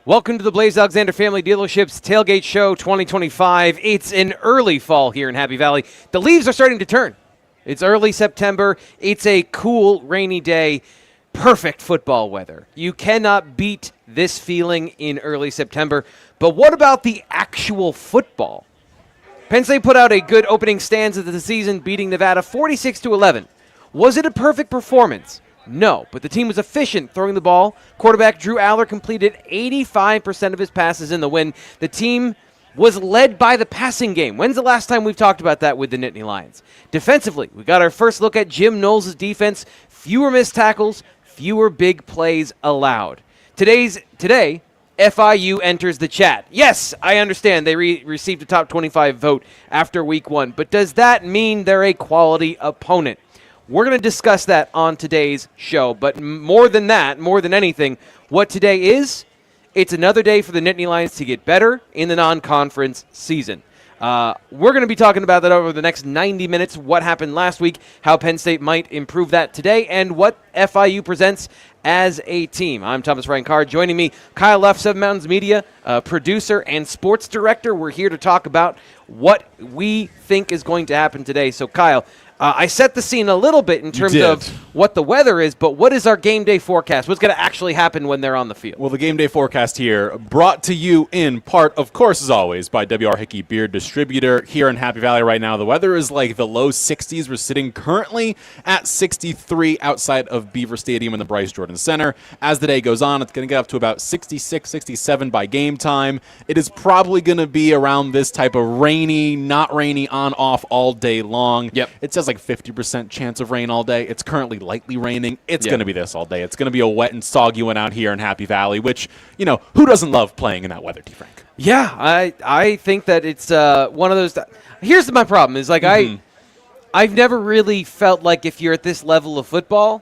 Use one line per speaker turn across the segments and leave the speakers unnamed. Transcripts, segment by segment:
Welcome to the Blaze Alexander Family Dealerships Tailgate Show 2025. It's an early fall here in Happy Valley. The leaves are starting to turn. It's early September. It's a cool, rainy day. Perfect football weather. You cannot beat this feeling in early September. But what about the actual football? Penn State put out a good opening stanza of the season, beating Nevada 46-11. Was it a perfect performance? No, but the team was efficient throwing the ball. Quarterback Drew Aller completed 85% of his passes in the win. The team was led by the passing game. When's the last time we've talked about that with the Nittany Lions? Defensively, we got our first look at Jim Knowles' defense. Fewer missed tackles, fewer big plays allowed. Today, FIU enters the chat. Yes, I understand they received a top 25 vote after week 1, but does that mean they're a quality opponent? We're going to discuss that on today's show, but more than that, more than anything, what today is, it's another day for the Nittany Lions to get better in the non-conference season. We're going to be talking about that over the next 90 minutes, what happened last week, how Penn State might improve that today, and what FIU presents as a team. I'm Thomas Ryan Carr. Joining me, Kyle Luff, Seven Mountains Media, producer and sports director. We're here to talk about what we think is going to happen today. So, Kyle, I set the scene a little bit in terms of what the weather is, but what is our game day forecast? What's going to actually happen when they're on the field?
Well, the game day forecast here brought to you in part, of course, as always, by W.R. Hickey Beer Distributor here in Happy Valley right now. The weather is like the low 60s. We're sitting currently at 63 outside of Beaver Stadium in the Bryce Jordan Center. As the day goes on, it's going to get up to about 66, 67 by game time. It is probably going to be around this type of rainy, not rainy, on, off all day long.
Yep.
It says like 50% chance of rain all day. It's currently lightly raining. It's going to be this all day. It's going to be a wet and soggy one out here in Happy Valley, which, you know, who doesn't love playing in that weather, T. Frank?
Yeah, I think that it's one of those. Here's my problem is like I've never really felt like if you're at this level of football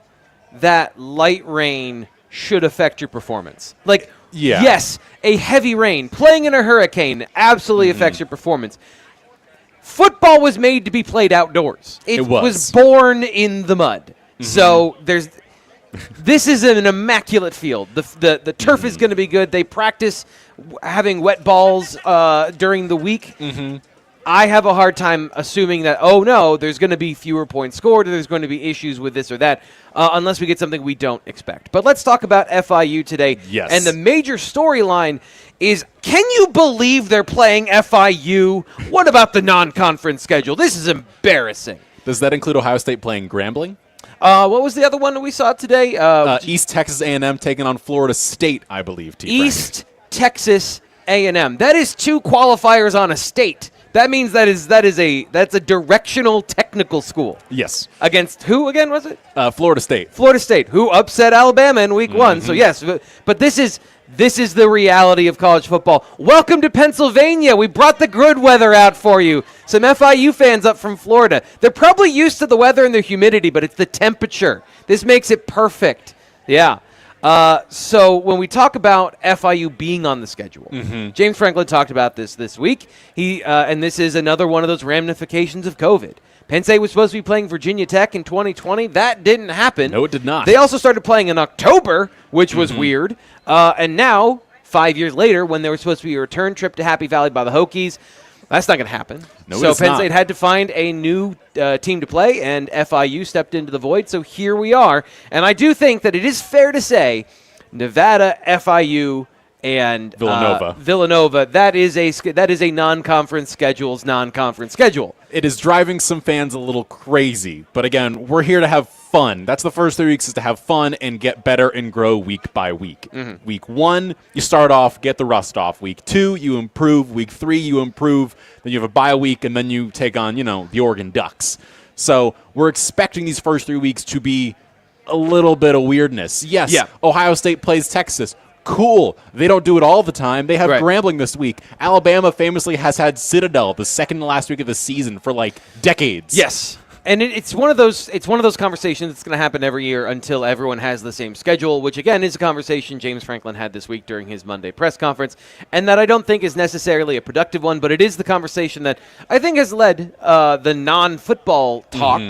that light rain should affect your performance. Like, yes, a heavy rain, playing in a hurricane absolutely affects your performance. Football was made to be played outdoors. It was born in the mud. So this is an immaculate field. The turf is going to be good. They practice having wet balls during the week. I have a hard time assuming that, oh, no, there's going to be fewer points scored or there's going to be issues with this or that unless we get something we don't expect. But let's talk about FIU today.
Yes.
And the major storyline is, can you believe they're playing FIU? What about the non-conference schedule? This is embarrassing.
Does that include Ohio State playing Grambling?
What was the other one that we saw today?
East Texas A&M taking on Florida State, I believe.
East Texas A&M. That is 2 qualifiers on a state. That means that's a directional technical school.
Yes.
Against who again was it?
Florida State.
Florida State, who upset Alabama in week 1. So yes, but this is the reality of college football. Welcome to Pennsylvania. We brought the good weather out for you. Some FIU fans up from Florida. They're probably used to the weather and the humidity, but it's the temperature. This makes it perfect. Yeah. So when we talk about FIU being on the schedule, James Franklin talked about this week. And this is another one of those ramifications of COVID. Penn State was supposed to be playing Virginia Tech in 2020. That didn't happen.
No, it did not.
They also started playing in October, which was weird. And now, 5 years later, when there was supposed to be a return trip to Happy Valley by the Hokies, that's not going to happen.
No,
so Penn State had to find a new team to play, and FIU stepped into the void. So here we are. And I do think that it is fair to say Nevada, FIU, and Villanova. That is a non-conference schedule's non-conference schedule.
It is driving some fans a little crazy. But again, we're here to have fun. That's the first 3 weeks, is to have fun and get better and grow week by week. Week 1, you start off, get the rust off. Week 2, you improve. Week 3, you improve. Then you have a bye week, and then you take on, the Oregon Ducks. So we're expecting these first 3 weeks to be a little bit of weirdness. Yes, Ohio State plays Texas. Cool. They don't do it all the time. They have Grambling this week. Alabama famously has had Citadel the second to last week of the season for like decades.
Yes. And it's one of those conversations that's going to happen every year until everyone has the same schedule, which again is a conversation James Franklin had this week during his Monday press conference, and that I don't think is necessarily a productive one, but it is the conversation that I think has led the non-football talk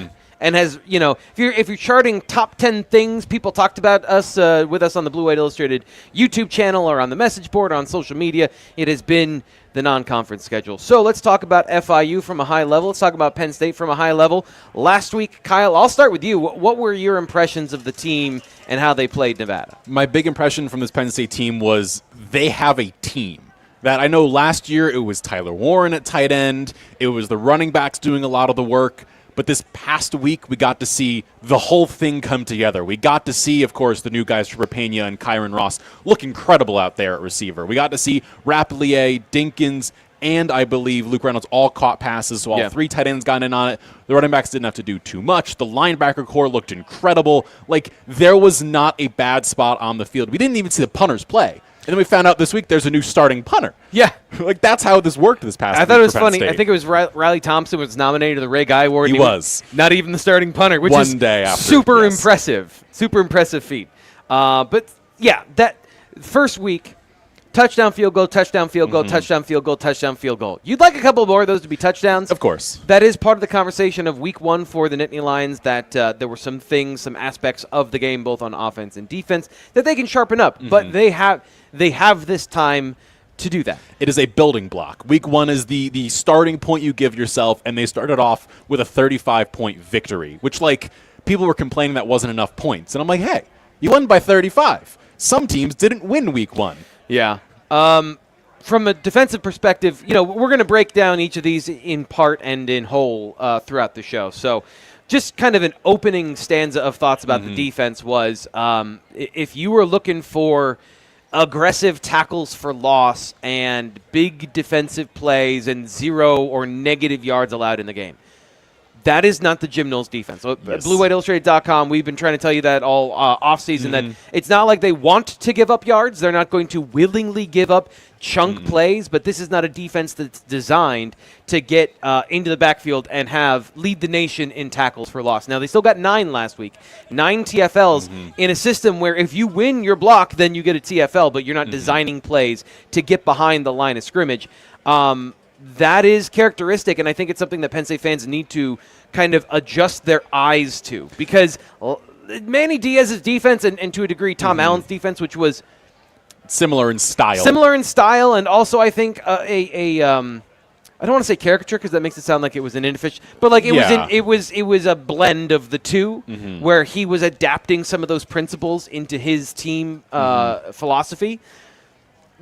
and has, if you're charting top 10 things people talked about us with us on the Blue White Illustrated YouTube channel or on the message board or on social media, it has been the non-conference schedule. So let's talk about FIU from a high level. Let's talk about Penn State from a high level. Last week, Kyle, I'll start with you. What were your impressions of the team and how they played Nevada?
My big impression from this Penn State team was they have a team. That I know last year it was Tyler Warren at tight end. It was the running backs doing a lot of the work. But this past week, we got to see the whole thing come together. We got to see, of course, the new guys, Rapena and Kyron Ross, look incredible out there at receiver. We got to see Rapelier, Dinkins, and I believe Luke Reynolds all caught passes, so all three tight ends got in on it. The running backs didn't have to do too much. The linebacker core looked incredible. Like, there was not a bad spot on the field. We didn't even see the punters play. And then we found out this week there's a new starting punter.
Yeah.
Like, that's how this worked this past week.
I thought it was funny.
State.
I think it was Riley Thompson was nominated to the Ray Guy Award.
He was.
Not even the starting punter, which is
day after,
super impressive. Super impressive feat. But, yeah, that first week, touchdown, field goal, touchdown, field goal, touchdown, field goal, touchdown, field goal. You'd like a couple more of those to be touchdowns.
Of course.
That is part of the conversation of week one for the Nittany Lions, that there were some things, some aspects of the game, both on offense and defense, that they can sharpen up. But they have this time to do that.
It is a building block. Week one is the starting point you give yourself, and they started off with a 35-point victory, which, like, people were complaining that wasn't enough points. And I'm like, hey, you won by 35. Some teams didn't win week one.
Yeah. From a defensive perspective, we're going to break down each of these in part and in whole throughout the show. So just kind of an opening stanza of thoughts about the defense was, if you were looking for aggressive tackles for loss and big defensive plays and 0 or negative yards allowed in the game, that is not the Jim Knowles defense. So
yes.
BlueWhiteIllustrated.com, we've been trying to tell you that all offseason, that it's not like they want to give up yards. They're not going to willingly give up chunk plays, but this is not a defense that's designed to get into the backfield and lead the nation in tackles for loss. Now, they still got 9 last week, 9 TFLs in a system where if you win your block, then you get a TFL, but you're not designing plays to get behind the line of scrimmage. That is characteristic, and I think it's something that Penn State fans need to kind of adjust their eyes to, because Manny Diaz's defense and to a degree Tom Allen's defense, which was
similar in style,
and also I think I don't want to say caricature because that makes it sound like it was an inefficient, but like it was a blend of the two, where he was adapting some of those principles into his team philosophy.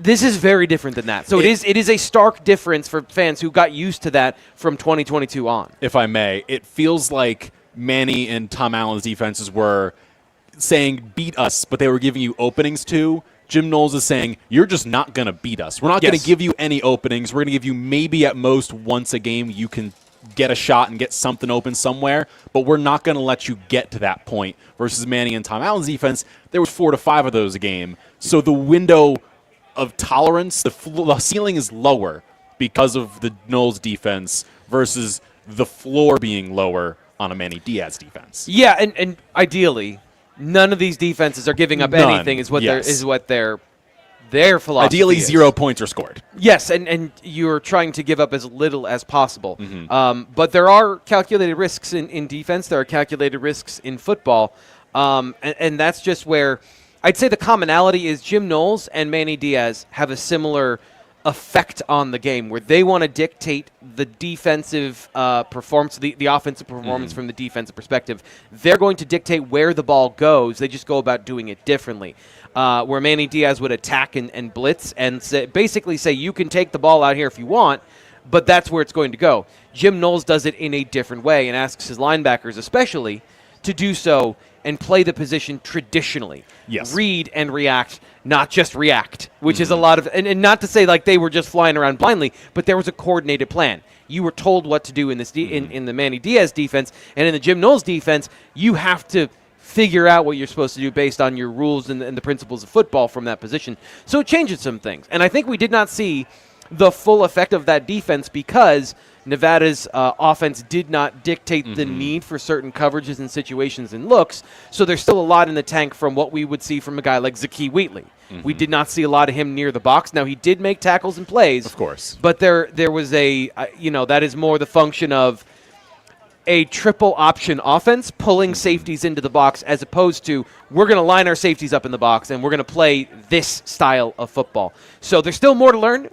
This is very different than that. So it is a stark difference for fans who got used to that from 2022 on.
If I may, it feels like Manny and Tom Allen's defenses were saying beat us, but they were giving you openings too. Jim Knowles is saying, you're just not going to beat us. We're not going to give you any openings. We're going to give you maybe at most once a game you can get a shot and get something open somewhere, but we're not going to let you get to that point. Versus Manny and Tom Allen's defense, there was 4 to 5 of those a game. So the window of tolerance, the ceiling is lower because of the Knowles defense versus the floor being lower on a Manny Diaz defense.
Yeah, and ideally, none of these defenses are giving up anything. Is what their philosophy.
Ideally,
is.
0 points are scored.
Yes, and you're trying to give up as little as possible. But there are calculated risks in defense. There are calculated risks in football, and that's just where I'd say the commonality is Jim Knowles and Manny Diaz have a similar effect on the game, where they want to dictate the defensive performance, the offensive performance from the defensive perspective. They're going to dictate where the ball goes. They just go about doing it differently. Where Manny Diaz would attack and blitz and basically say, you can take the ball out here if you want, but that's where it's going to go. Jim Knowles does it in a different way and asks his linebackers especially to do so and play the position traditionally.
Yes.
Read and react, not just react, which is a lot of, and not to say like they were just flying around blindly, but there was a coordinated plan. You were told what to do in this in the Manny Diaz defense, and in the Jim Knowles defense, you have to figure out what you're supposed to do based on your rules and the principles of football from that position. So it changes some things. And I think we did not see the full effect of that defense because Nevada's offense did not dictate the need for certain coverages and situations and looks. So there's still a lot in the tank from what we would see from a guy like Zakee Wheatley. We did not see a lot of him near the box. Now, he did make tackles and plays.
Of course.
But there was that is more the function of a triple option offense, pulling safeties into the box, as opposed to we're going to line our safeties up in the box and we're going to play this style of football. So there's still more to learn.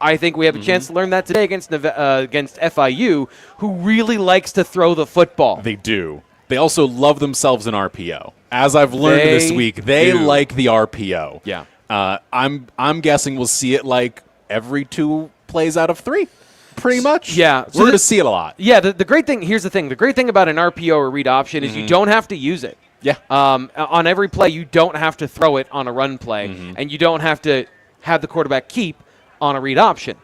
I think we have a chance to learn that today against FIU, who really likes to throw the football.
They do. They also love themselves in RPO. As I've learned this week, they like the RPO.
Yeah.
I'm guessing we'll see it like every 2 plays out of 3. Pretty much.
Yeah.
We're going to see it a lot.
Yeah, the great thing, here's the thing. The great thing about an RPO or read option is you don't have to use it.
Yeah.
On every play, you don't have to throw it on a run play, and you don't have to have the quarterback keep on a read option.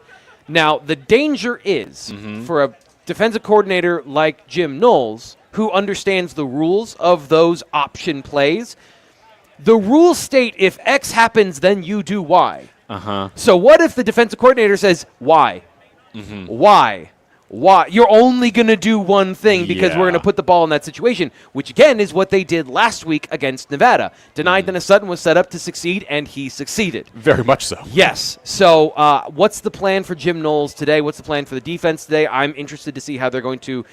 Now, the danger is for a defensive coordinator like Jim Knowles, who understands the rules of those option plays. The rules state if X happens, then you do Y. So what if the defensive coordinator says Y? Why? You're only going to do one thing because we're going to put the ball in that situation, which, again, is what they did last week against Nevada. Denied Dennis Sutton was set up to succeed, and he succeeded.
Very much so.
Yes. So what's the plan for Jim Knowles today? What's the plan for the defense today? I'm interested to see how they're going to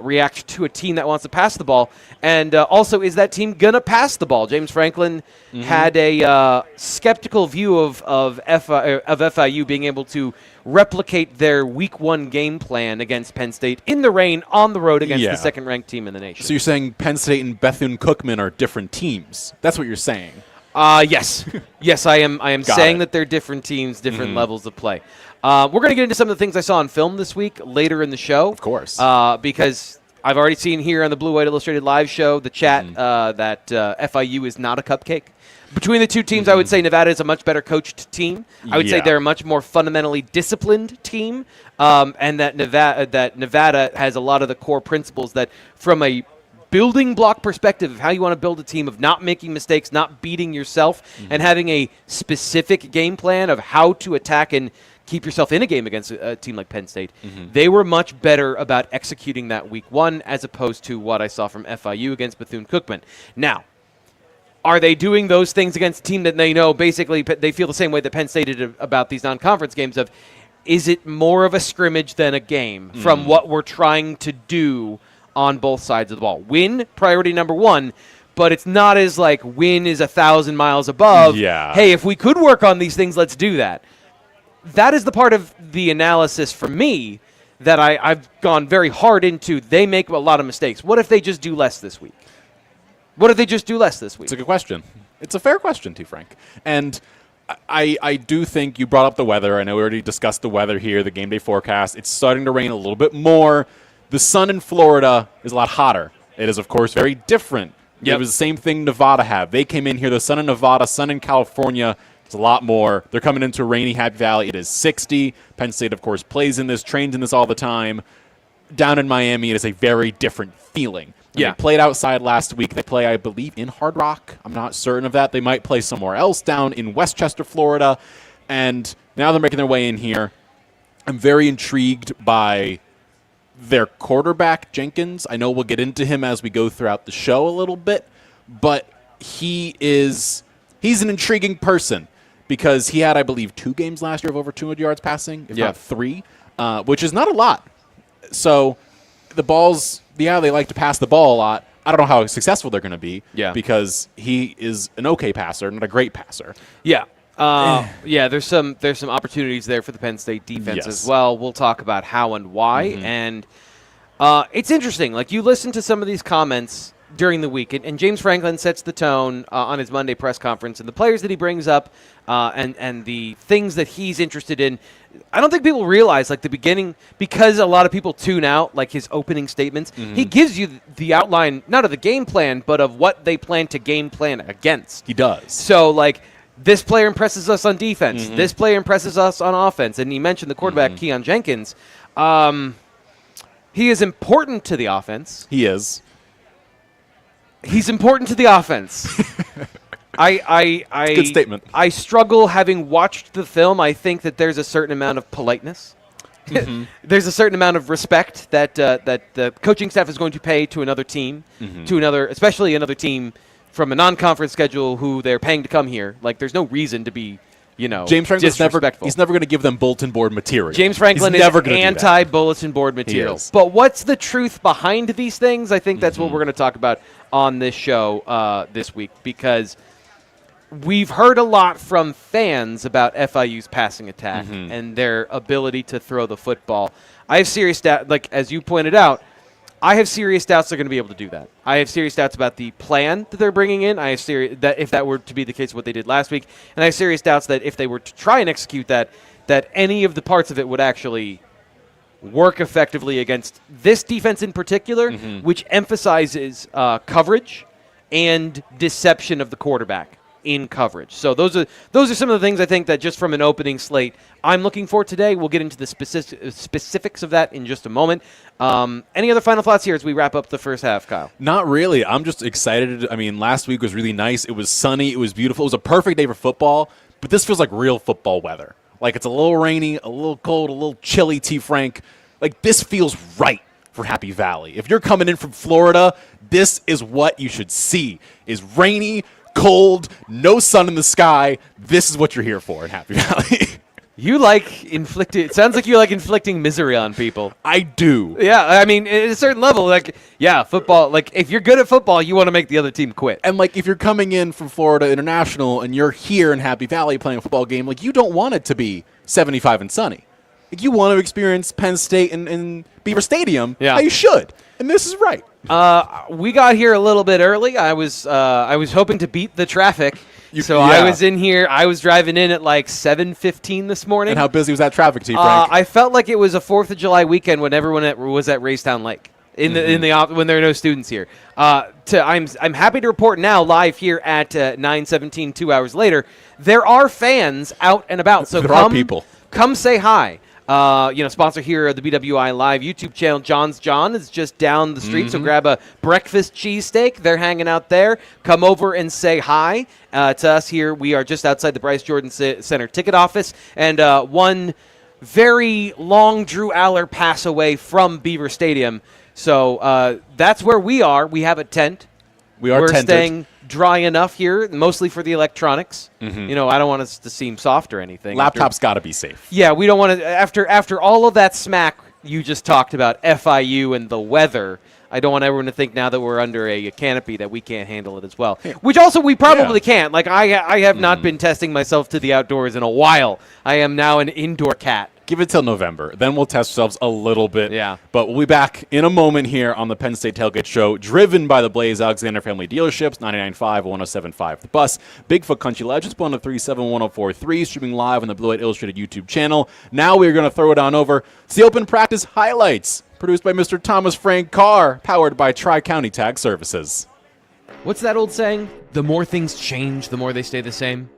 react to a team that wants to pass the ball. And also, is that team going to pass the ball? James Franklin had a skeptical view of FIU being able to replicate their Week 1 game plan against Penn State in the rain on the road against the second-ranked team in the nation.
So you're saying Penn State and Bethune-Cookman are different teams. That's what you're saying.
Yes. Yes, I am saying that they're different teams, different levels of play. We're going to get into some of the things I saw on film this week later in the show.
Of course.
Because I've already seen here on the Blue White Illustrated live show, the chat, that FIU is not a cupcake. Between the two teams, I would say Nevada is a much better coached team. I would say they're a much more fundamentally disciplined team, and that Nevada has a lot of the core principles that, from a building block perspective of how you want to build a team, of not making mistakes, not beating yourself, and having a specific game plan of how to attack and keep yourself in a game against a team like Penn State. They were much better about executing that Week 1 as opposed to what I saw from FIU against Bethune-Cookman. Now, are they doing those things against a team that they know basically they feel the same way that Penn State did about these non-conference games of, is it more of a scrimmage than a game from what we're trying to do on both sides of the ball? Win, priority number 1, but it's not as like win is 1,000 miles above. Hey, if we could work on these things, let's do that. That is the part of the analysis for me that I've gone very hard into. They make a lot of mistakes. What if they just do less this week? What if they just do less this week?
It's a good question. It's a fair question, too, Frank. And I do think you brought up the weather. I know we already discussed the weather here, the game day forecast. It's starting to rain a little bit more. The sun in Florida is a lot hotter. It is, of course, very different. It was the same thing Nevada had. They came in here, the sun in Nevada, sun in California. It's a lot more. They're coming into rainy Happy Valley. It is 60. Penn State, of course, plays in this, trains in this all the time. Down in Miami, it is a very different feeling. They played outside last week. They play, I believe, in Hard Rock. I'm not certain of that. They might play somewhere else down in Westchester, Florida. And now they're making their way in here. I'm very intrigued by their quarterback, Jenkins. I know we'll get into him as we go throughout the show a little bit. But he's an intriguing person because he had, I believe, 2 games last year of over 200 yards passing, if not 3, which is not a lot. So the balls, they like to pass the ball a lot. I don't know how successful they're going to be because he is an okay passer, not a great passer. There's some opportunities there for the Penn State defense as well. We'll talk about how and why. And it's interesting. Like, you listen to some of these comments during the week, and James Franklin sets the tone on his Monday press conference, and the players that he brings up and the things that he's interested in. I don't think people realize, like, the beginning, because a lot of people tune out, like, his opening statements. He gives you the outline, not of the game plan, but of what they plan to game plan against. He does.
So, like, this player impresses us on defense. This player impresses us on offense. And he mentioned the quarterback, Keon Jenkins. He is important to the offense.
He is.
He's important to the offense.
Good statement.
I struggle having watched the film. I think that there's a certain amount of politeness. There's a certain amount of respect that the coaching staff is going to pay to another team, especially another team from a non-conference schedule who they're paying to come here. Like, there's no reason to be
James Franklin's
disrespectful.
he's never going to give them bulletin board material.
James Franklin
he's never
is anti-bulletin board material. But what's the truth behind these things? I think that's what we're going to talk about on this show this week, because we've heard a lot from fans about FIU's passing attack and their ability to throw the football. I have serious doubt, like as you pointed out, I have serious doubts they're going to be able to do that. I have serious doubts about the plan that they're bringing in. I have that if that were to be the case, what they did last week, and I have serious doubts that if they were to try and execute that any of the parts of it would actually work effectively against this defense in particular, which emphasizes coverage and deception of the quarterback in coverage. So those are some of the things I think that just from an opening slate I'm looking for today. We'll get into the specifics of that in just a moment. Any other final thoughts here as we wrap up the first half, Kyle?
Not really. I'm just excited. I mean, last week was really nice. It was sunny. It was beautiful. It was a perfect day for football, but this feels like real football weather. Like it's a little rainy, a little cold, a little chilly, T. Frank. Like this feels right for Happy Valley. If you're coming in from Florida, this is what you should see. Is rainy, cold, no sun in the sky. This is what you're here for in Happy Valley.
It sounds like you like inflicting misery on people.
I do.
Yeah, I mean, at a certain level, football, if you're good at football, you want to make the other team quit.
And, if you're coming in from Florida International and you're here in Happy Valley playing a football game, you don't want it to be 75 and sunny. You want to experience Penn State and Beaver Stadium.
Yeah.
How you should. And this is right.
We got here a little bit early. I was hoping to beat the traffic. I was in here. I was driving in at 7:15 this morning.
And how busy was that traffic, T. Frank?
I felt like it was a 4th of July weekend when everyone was at Raystown Lake when there are no students here. I'm happy to report now live here at 9:17, 2 hours later. There are fans out and about. So
there are people.
Come say hi. Sponsor here of the BWI Live YouTube channel, John's John, is just down the street. So grab a breakfast cheesesteak. They're hanging out there. Come over and say hi to us here. We are just outside the Bryce Jordan Center ticket office. And one very long Drew Aller pass away from Beaver Stadium. So that's where we are. We have a tent.
We're tented.
Staying dry enough here, mostly for the electronics. I don't want us to seem soft or anything.
Laptop's got to be safe.
Yeah, we don't want to. After all of that smack you just talked about, FIU and the weather, I don't want everyone to think now that we're under a canopy that we can't handle it as well. Yeah. Which also we probably can't. I have not been testing myself to the outdoors in a while. I am now an indoor cat.
Give it till November. Then we'll test ourselves a little bit.
Yeah.
But we'll be back in a moment here on the Penn State Tailgate Show, driven by the Blaze Alexander Family Dealerships, 99.5, 107.5 The Bus, Bigfoot Country Legends, 103.7, 104.3, streaming live on the Blue White Illustrated YouTube channel. Now we're going to throw it on over to the Open Practice Highlights, produced by Mr. Thomas Frank Carr, powered by Tri-County Tag Services.
What's that old saying? The more things change, the more they stay the same.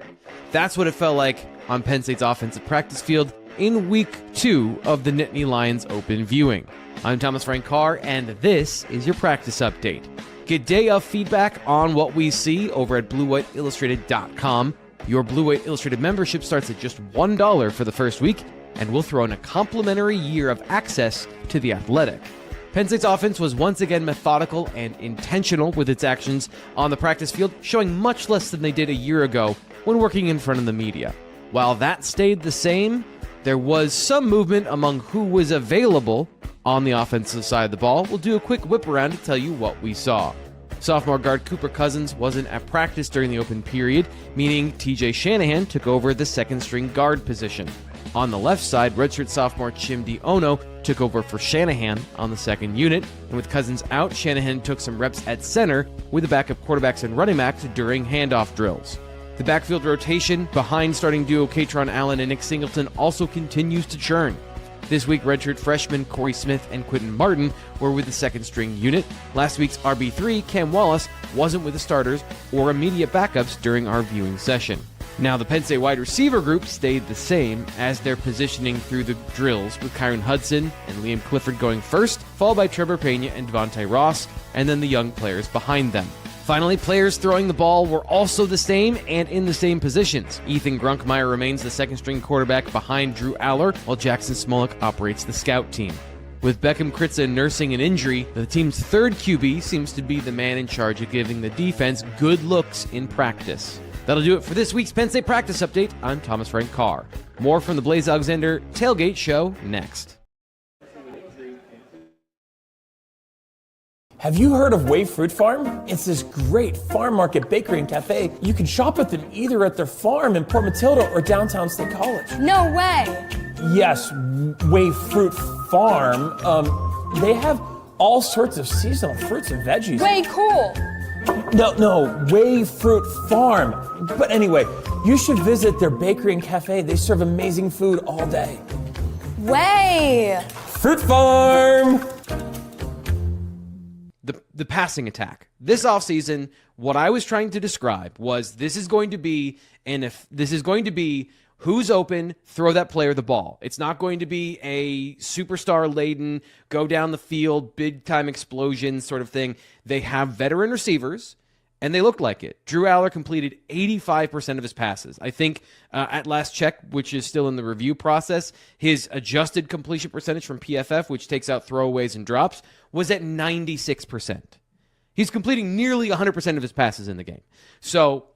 That's what it felt like on Penn State's offensive practice field in Week 2 of the Nittany Lions Open Viewing. I'm Thomas Frank Carr, and this is your practice update. Get day of feedback on what we see over at BlueWhiteIllustrated.com. Your Blue White Illustrated membership starts at just $1 for the first week, and we'll throw in a complimentary year of access to The Athletic. Penn State's offense was once again methodical and intentional with its actions on the practice field, showing much less than they did a year ago when working in front of the media. While that stayed the same, there was some movement among who was available on the offensive side of the ball. We'll do a quick whip around to tell you what we saw. Sophomore guard Cooper Cousins wasn't at practice during the open period, meaning TJ Shanahan took over the second-string guard position. On the left side, redshirt sophomore Chimdi Ono took over for Shanahan on the second unit, and with Cousins out, Shanahan took some reps at center with the backup quarterbacks and running backs during handoff drills. The backfield rotation behind starting duo Katron Allen and Nick Singleton also continues to churn. This week, redshirt freshmen Corey Smith and Quentin Martin were with the second-string unit. Last week's RB3, Cam Wallace, wasn't with the starters or immediate backups during our viewing session. Now, the Penn State wide receiver group stayed the same as their positioning through the drills, with Kyron Hudson and Liam Clifford going first, followed by Trevor Pena and Devontae Ross, and then the young players behind them. Finally, players throwing the ball were also the same and in the same positions. Ethan Grunkmeyer remains the second-string quarterback behind Drew Aller, while Jackson Smolik operates the scout team. With Beckham Kritza nursing an injury, the team's third QB seems to be the man in charge of giving the defense good looks in practice. That'll do it for this week's Penn State Practice Update. I'm Thomas Frank Carr. More from the Blaze Alexander Tailgate Show next.
Have you heard of Wave Fruit Farm? It's this great farm market bakery and cafe. You can shop with them either at their farm in Port Matilda or downtown State College.
No way.
Yes, Wave Fruit Farm. They have all sorts of seasonal fruits and veggies.
Way cool.
No, Wave Fruit Farm. But anyway, you should visit their bakery and cafe. They serve amazing food all day.
Way.
Fruit Farm.
The passing attack. This offseason, what I was trying to describe was this is going to be who's open, throw that player the ball. It's not going to be a superstar-laden, go down the field, big-time explosion sort of thing. They have veteran receivers, and they look like it. Drew Aller completed 85% of his passes. I think at last check, which is still in the review process, his adjusted completion percentage from PFF, which takes out throwaways and drops, was at 96%. He's completing nearly 100% of his passes in the game. So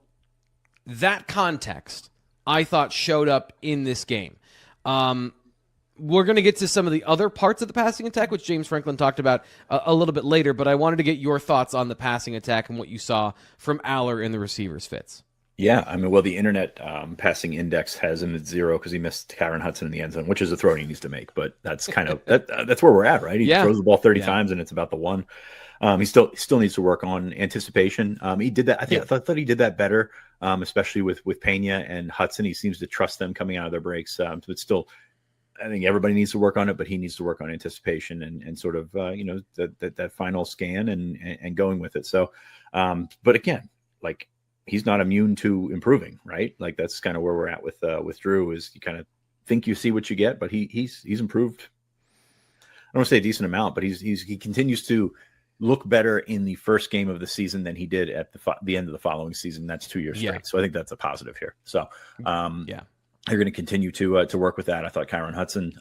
that context, I thought, showed up in this game. We're going to get to some of the other parts of the passing attack, which James Franklin talked about a little bit later, but I wanted to get your thoughts on the passing attack and what you saw from Aller in the receivers' fits.
Yeah, I mean, well, the internet passing index has him at 0 because he missed Kyron Hudson in the end zone, which is a throw he needs to make. But that's kind of that's where we're at, right? He throws the ball 30 times and it's about the one. He still needs to work on anticipation. He did that. I thought he did that better, especially with Pena and Hudson. He seems to trust them coming out of their breaks. But still, I think everybody needs to work on it, but he needs to work on anticipation and sort of that final scan and going with it. So, but again, like, he's not immune to improving, right? Like, that's kind of where we're at with Drew. Is you kind of think you see what you get, but he's improved. I don't want to say a decent amount, but he continues to look better in the first game of the season than he did at the end of the following season. That's 2 years straight. So I think that's a positive here. So they're going to continue to work with that. I thought Kyron Hudson,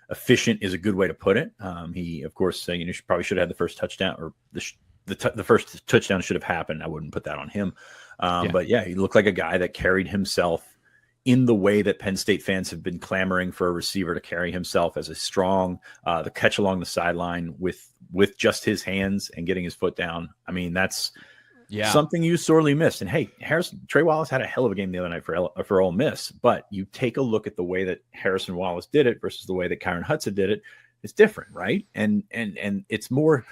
efficient is a good way to put it. He, of course, probably should have had the first touchdown, or the first touchdown should have happened. I wouldn't put that on him. But yeah, he looked like a guy that carried himself in the way that Penn State fans have been clamoring for a receiver to carry himself, as a strong, the catch along the sideline with just his hands and getting his foot down. I mean, that's something you sorely missed. And hey, Trey Wallace had a hell of a game the other night for Ole Miss, but you take a look at the way that Harrison Wallace did it versus the way that Kyron Hudson did it. It's different, right? And it's more,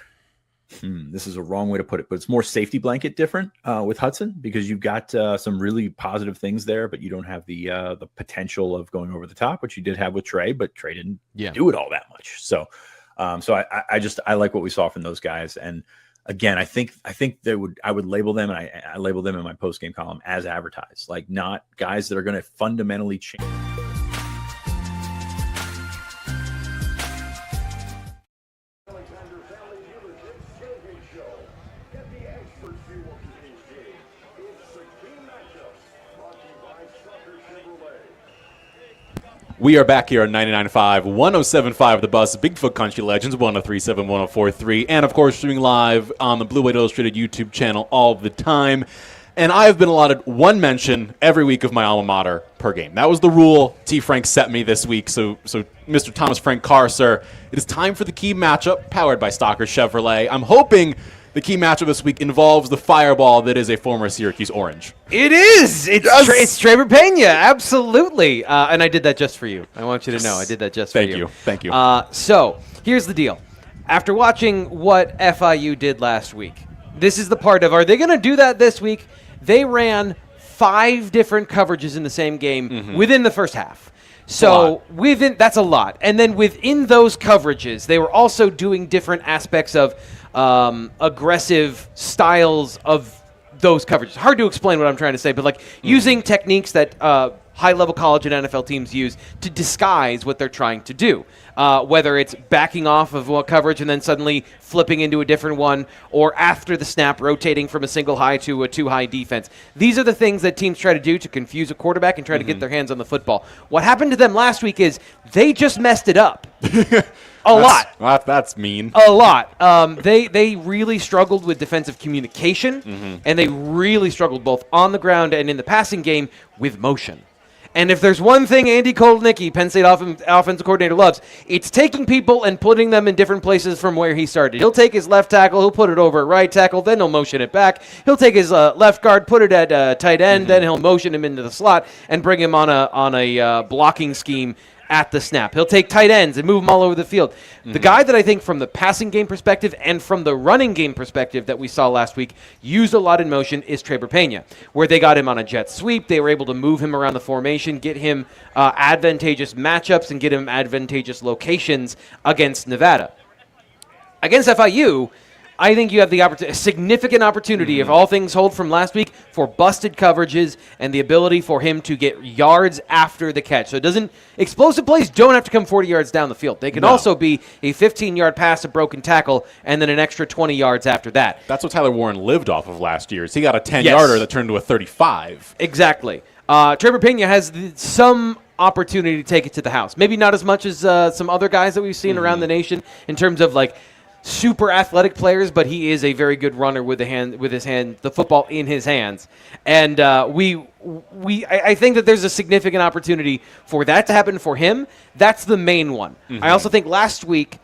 this is a wrong way to put it, but it's more safety blanket different with Hudson, because you've got some really positive things there, but you don't have the potential of going over the top, which you did have with Trey, but Trey didn't do it all that much. So, I like what we saw from those guys. And again, I think I would label them, and I labeled them in my post game column as advertised, like not guys that are going to fundamentally change.
We are back here on 99.5, 107.5 The Buzz, Bigfoot Country Legends, 103.7, 104.3, and of course streaming live on the Blue White Illustrated YouTube channel all the time. And I have been allotted one mention every week of my alma mater per game. That was the rule T. Frank set me this week. So Mr. Thomas Frank Carr, sir, it is time for the key matchup powered by Stocker Chevrolet. I'm hoping the key matchup this week involves the fireball that is a former Syracuse Orange.
It is. It's Trevor Pena. Absolutely. And I did that just for you. I want you to know I did that just for you.
Thank you.
So here's the deal. After watching what FIU did last week, this is the part of, are they going to do that this week? They ran 5 different coverages in the same game within the first half. So that's a lot. And then within those coverages, they were also doing different aspects of aggressive styles of those coverages. Hard to explain what I'm trying to say, but like using techniques that high-level college and NFL teams use to disguise what they're trying to do, whether it's backing off of one coverage and then suddenly flipping into a different one, or after the snap rotating from a single high to a 2-high defense. These are the things that teams try to do to confuse a quarterback and try to get their hands on the football. What happened to them last week is they just messed it up. lot.
That's mean.
A lot. They really struggled with defensive communication, and they really struggled both on the ground and in the passing game with motion. And if there's one thing Andy Kotelnicki, Penn State offensive coordinator, loves, it's taking people and putting them in different places from where he started. He'll take his left tackle, he'll put it over at right tackle, then he'll motion it back. He'll take his left guard, put it at tight end, then he'll motion him into the slot and bring him on a blocking scheme at the snap. He'll take tight ends and move them all over the field. The guy that I think from the passing game perspective and from the running game perspective that we saw last week used a lot in motion is Traber Pena, where they got him on a jet sweep. They were able to move him around the formation, get him advantageous matchups, and get him advantageous locations against Nevada. Against FIU, I think you have a significant opportunity, if all things hold from last week, for busted coverages and the ability for him to get yards after the catch. So explosive plays don't have to come 40 yards down the field. They can also be a 15-yard pass, a broken tackle, and then an extra 20 yards after that.
That's what Tyler Warren lived off of last year. So he got a 10-yarder that turned to a 35.
Exactly. Traber Pena has some opportunity to take it to the house. Maybe not as much as some other guys that we've seen around the nation in terms of super athletic players, but he is a very good runner with the football in his hands. And I think that there's a significant opportunity for that to happen for him. That's the main one. I also think last week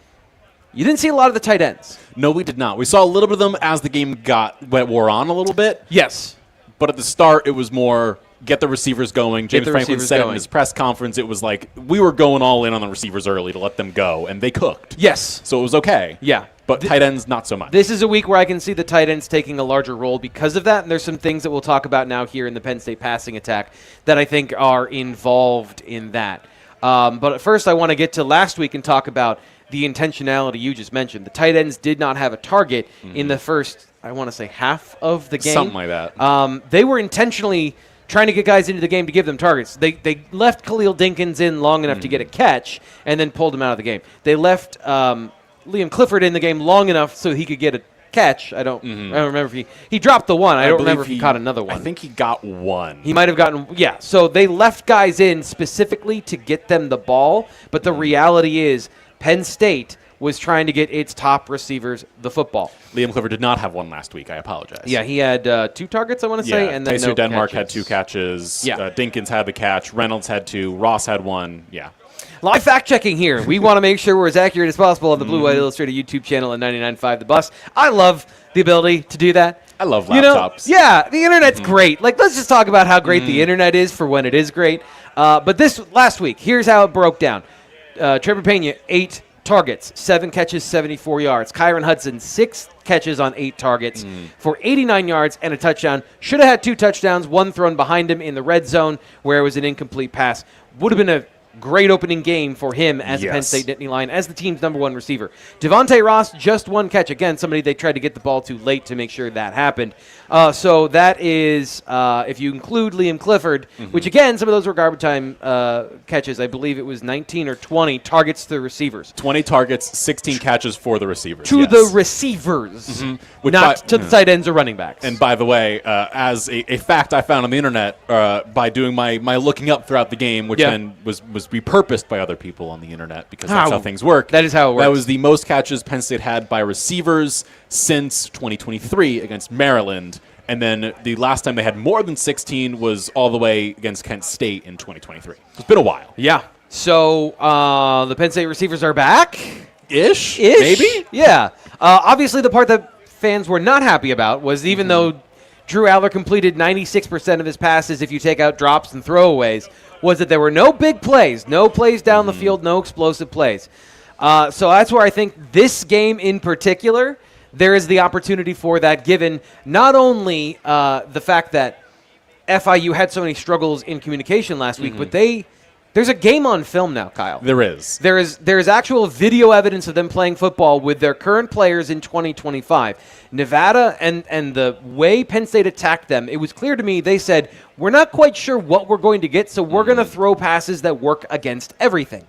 you didn't see a lot of the tight ends.
No, we did not. We saw a little bit of them as the game wore on a little bit.
Yes.
But at the start, it was more get the receivers going. James Franklin said in his press conference, it was like we were going all in on the receivers early to let them go, and they cooked.
Yes.
So it was okay.
Yeah.
But tight ends, not so much.
This is a week where I can see the tight ends taking a larger role because of that, and there's some things that we'll talk about now here in the Penn State passing attack that I think are involved in that. But at first, I want to get to last week and talk about the intentionality you just mentioned. The tight ends did not have a target in the first, I want to say, half of the game.
Something like that.
They were intentionally trying to get guys into the game to give them targets. They left Khalil Dinkins in long enough to get a catch and then pulled him out of the game. They left Liam Clifford in the game long enough so he could get a catch. I don't remember if he dropped the one. I don't remember if he caught another one.
I think he got one.
He might have gotten, yeah. So they left guys in specifically to get them the ball, but the reality is Penn State was trying to get its top receivers the football.
Liam Clifford did not have one last week. I apologize.
Yeah, he had 2 targets, I want to say, and then
PSU
no
Denmark
catches.
had 2 catches.
Yeah.
Dinkins had the catch. Reynolds had 2. Ross had 1. Yeah.
Live fact-checking here. We want to make sure we're as accurate as possible on the Blue White Illustrated YouTube channel at 99.5 The Bus. I love the ability to do that.
I love laptops.
Yeah, the Internet's great. Let's just talk about how great the Internet is for when it is great. But this last week, here's how it broke down. Traber Pena, 8 targets, 7 catches, 74 yards. Kyron Hudson, 6 catches on 8 targets for 89 yards and a touchdown. Should have had 2 touchdowns, 1 thrown behind him in the red zone where it was an incomplete pass. Would have been a great opening game for him as a Penn State Nittany Lion, as the team's #1 receiver. Devontae Ross, just 1 catch. Again, somebody they tried to get the ball to late to make sure that happened. So that is, if you include Liam Clifford, which again, some of those were garbage time catches. I believe it was 19 or 20 targets to the receivers.
20 targets, 16 catches for the receivers.
To the receivers, not to the tight ends or running backs.
And by the way, as a fact I found on the internet by doing my looking up throughout the game, which then was repurposed by other people on the internet because that's how things work.
That is how it works.
That was the most catches Penn State had by receivers since 2023 against Maryland. And then the last time they had more than 16 was all the way against Kent State in 2023. It's been a while.
Yeah. So the Penn State receivers are back?
Ish? Maybe?
Yeah. Obviously, the part that fans were not happy about was even though Drew Aller completed 96% of his passes if you take out drops and throwaways, was that there were no big plays, no plays down the field, no explosive plays. So that's where I think this game in particular, there is the opportunity for that, given not only the fact that FIU had so many struggles in communication last week, but there's a game on film now, Kyle.
There is.
There is actual video evidence of them playing football with their current players in 2025. Nevada and the way Penn State attacked them, it was clear to me they said, we're not quite sure what we're going to get, so we're going to throw passes that work against everything.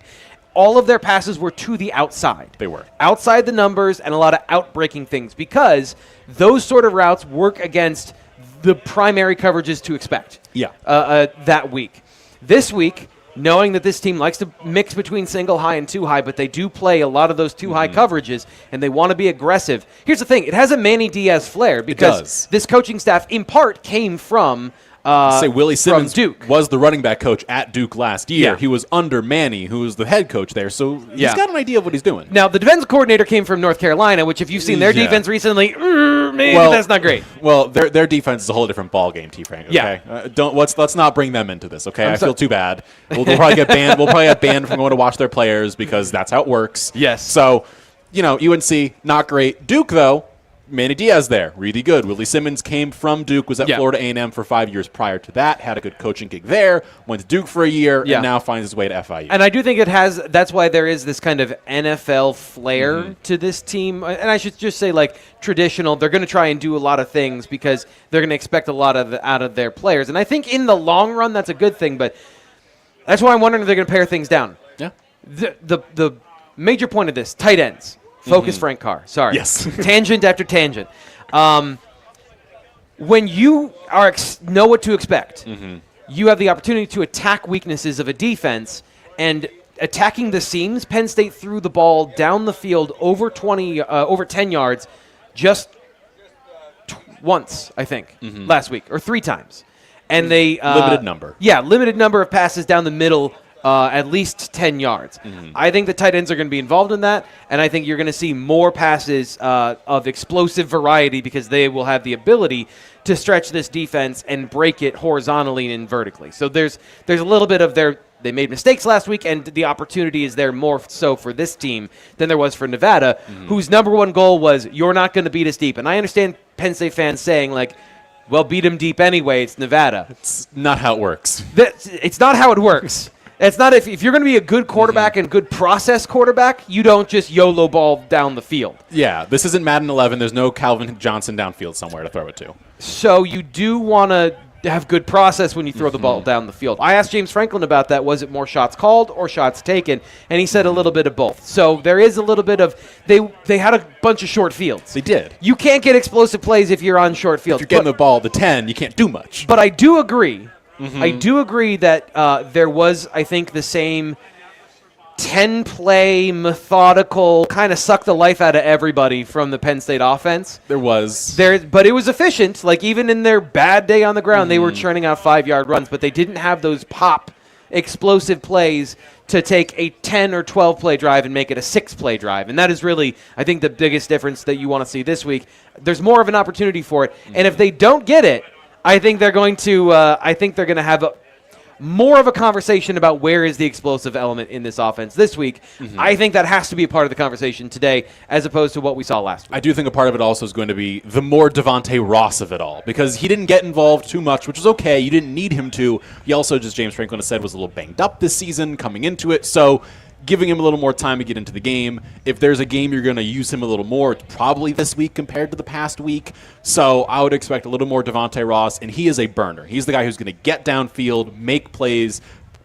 All of their passes were to the outside.
They were.
Outside the numbers and a lot of outbreaking things because those sort of routes work against the primary coverages to expect
Yeah.
that week. This week, knowing that this team likes to mix between single high and two high, but they do play a lot of those two high coverages, and they want to be aggressive. Here's the thing. It has a Manny Diaz flair because this coaching staff, in part, came from
Willie Simmons
Duke.
was the running back coach at Duke last year.
Yeah.
He was under Manny, who was the head coach there, so he's got an idea of what he's doing.
Now, the defense coordinator came from North Carolina, which if you've seen their defense recently, maybe that's not great.
Well, their defense is a whole different ballgame, T-Frank, okay?
Yeah.
Let's not bring them into this, okay? I feel too bad. We'll probably get banned. We'll probably get banned from going to watch their players because that's how it works.
Yes.
So, UNC, not great. Duke, though, Manny Diaz there, really good. Willie Simmons came from Duke, was at Florida A&M for 5 years prior to that, had a good coaching gig there, went to Duke for a year, and now finds his way to FIU.
And I do think that's why there is this kind of NFL flair to this team. And I should just say, traditional, they're going to try and do a lot of things because they're going to expect a lot out of their players. And I think in the long run, that's a good thing, but that's why I'm wondering if they're going to pare things down.
Yeah.
The major point of this, tight ends. Focus Frank Carr. Sorry.
Yes.
Tangent after tangent. When you know what to expect, you have the opportunity to attack weaknesses of a defense, and attacking the seams, Penn State threw the ball down the field over 10 yards just once, I think, last week, or 3 times. And they
limited number.
Yeah, limited number of passes down the middle, at least 10 yards. I think the tight ends are going to be involved in that, and I think you're going to see more passes of explosive variety because they will have the ability to stretch this defense and break it horizontally and vertically. So there's a little bit of they made mistakes last week, and the opportunity is there more so for this team than there was for Nevada, whose number one goal was, you're not going to beat us deep. And I understand Penn State fans saying, well, beat them deep anyway, it's Nevada.
It's not how it works.
It's not how it works. It's not if you're going to be a good quarterback and good process quarterback, you don't just YOLO ball down the field.
Yeah, this isn't Madden 11. There's no Calvin Johnson downfield somewhere to throw it to.
So you do want to have good process when you throw the ball down the field. I asked James Franklin about that. Was it more shots called or shots taken? And he said a little bit of both. So there is a little bit of they had a bunch of short fields.
They did.
You can't get explosive plays if you're on short field.
If you're getting the ball to 10, you can't do much.
But I do agree. I do agree that there was, I think, the same 10-play, methodical, kind of suck the life out of everybody from the Penn State offense.
There was.
But it was efficient. Even in their bad day on the ground, they were churning out 5-yard runs, but they didn't have those pop explosive plays to take a 10 or 12-play drive and make it a 6-play drive. And that is really, I think, the biggest difference that you want to see this week. There's more of an opportunity for it. And if they don't get it, I think they're going to have more of a conversation about where is the explosive element in this offense this week. I think that has to be a part of the conversation today as opposed to what we saw last week.
I do think a part of it also is going to be the more Devontae Ross of it all, because he didn't get involved too much, which is okay. You didn't need him to. He also, just James Franklin has said, was a little banged up this season coming into it. So giving him a little more time to get into the game. If there's a game you're going to use him a little more, it's probably this week compared to the past week. So I would expect a little more Devontae Ross, and he is a burner. He's the guy who's going to get downfield, make plays,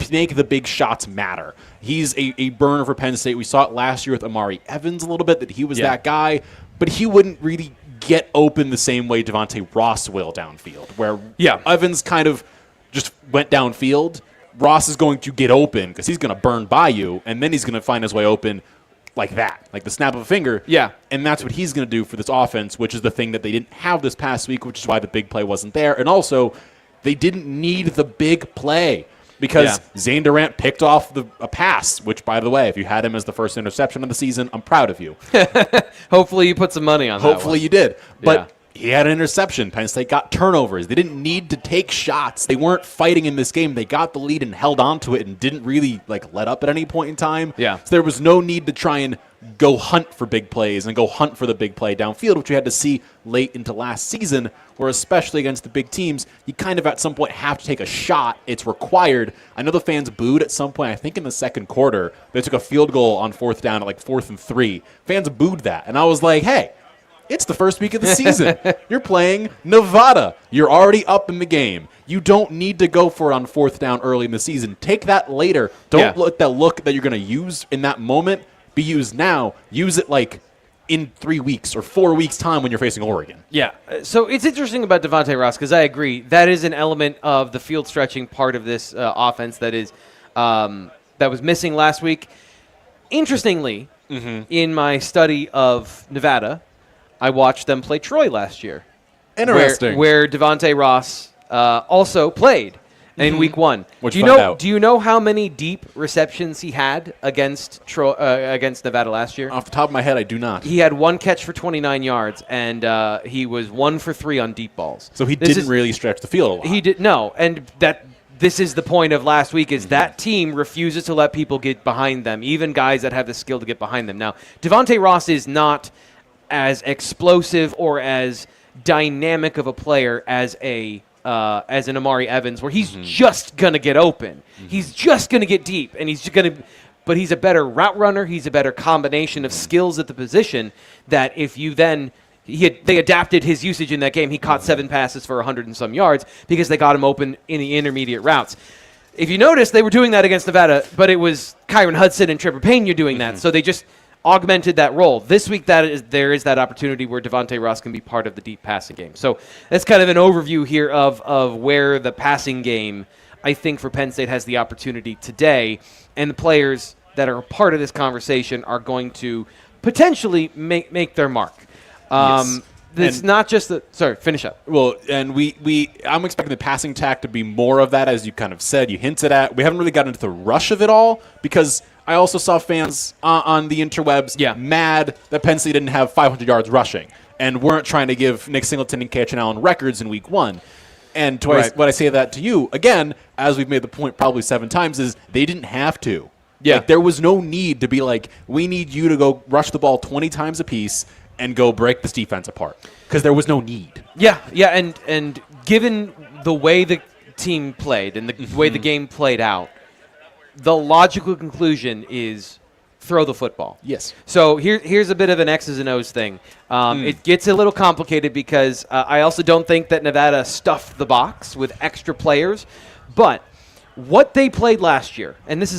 make the big shots matter. He's a burner for Penn State. We saw it last year with Amari Evans a little bit, that he was that guy, but he wouldn't really get open the same way Devontae Ross will downfield, where Evans kind of just went downfield. Ross is going to get open because he's going to burn by you, and then he's going to find his way open like that, like the snap of a finger.
Yeah.
And that's what he's going to do for this offense, which is the thing that they didn't have this past week, which is why the big play wasn't there. And also, they didn't need the big play because Zane Durant picked off a pass, which, by the way, if you had him as the first interception of the season, I'm proud of you.
Hopefully you put some money on that one.
Hopefully you did. But he had an interception. Penn State got turnovers. They didn't need to take shots. They weren't fighting in this game. They got the lead and held on to it and didn't really let up at any point in time.
Yeah.
So there was no need to try and go hunt for big plays and go hunt for the big play downfield, which you had to see late into last season, where especially against the big teams, you kind of at some point have to take a shot. It's required. I know the fans booed at some point. I think in the second quarter, they took a field goal on 4th down at 4th and 3. Fans booed that. And I was like, hey, it's the first week of the season. You're playing Nevada. You're already up in the game. You don't need to go for it on 4th down early in the season. Take that later. Don't let that look that you're going to use in that moment be used now. Use it in 3 weeks or 4 weeks' time when you're facing Oregon.
Yeah. So it's interesting about Devontae Ross because I agree. That is an element of the field stretching part of this offense that is that was missing last week. Interestingly, in my study of Nevada, I watched them play Troy last year.
Interesting.
Where Devontae Ross also played in week 1.
Which
Do you know how many deep receptions he had against Nevada last year?
Off the top of my head, I do not.
He had 1 catch for 29 yards, and he was 1 for 3 on deep balls.
So he didn't really stretch the field a lot.
He did no, and this is the point of last week is that team refuses to let people get behind them, even guys that have the skill to get behind them. Now, Devontae Ross is not as explosive or as dynamic of a player as an Amari Evans, where he's just gonna get open, he's just gonna get deep, and but he's a better route runner. He's a better combination of skills at the position. That if you then they adapted his usage in that game. He caught 7 passes for 100 and some yards because they got him open in the intermediate routes. If you notice, they were doing that against Nevada, but it was Kyron Hudson and Trevor Payne doing that, so they just augmented that role. This week, there is that opportunity where Devontae Ross can be part of the deep passing game. So that's kind of an overview here of where the passing game, I think, for Penn State has the opportunity today, and the players that are a part of this conversation are going to potentially make their mark. It's not just sorry, finish up.
Well, and I'm expecting the passing attack to be more of that, as you kind of said, you hinted at. We haven't really gotten into the rush of it all, because I also saw fans on the interwebs mad that Penn State didn't have 500 yards rushing and weren't trying to give Nick Singleton and K.H. Allen records in week 1. And what I say that to you, again, as we've made the point probably 7 times, is they didn't have to.
Yeah.
Like, there was no need to be like, we need you to go rush the ball 20 times a piece and go break this defense apart, because there was no need.
Yeah, and given the way the team played and the way the game played out, the logical conclusion is throw the football.
Yes.
So here's a bit of an X's and O's thing. It gets a little complicated because I also don't think that Nevada stuffed the box with extra players, but what they played last year, and this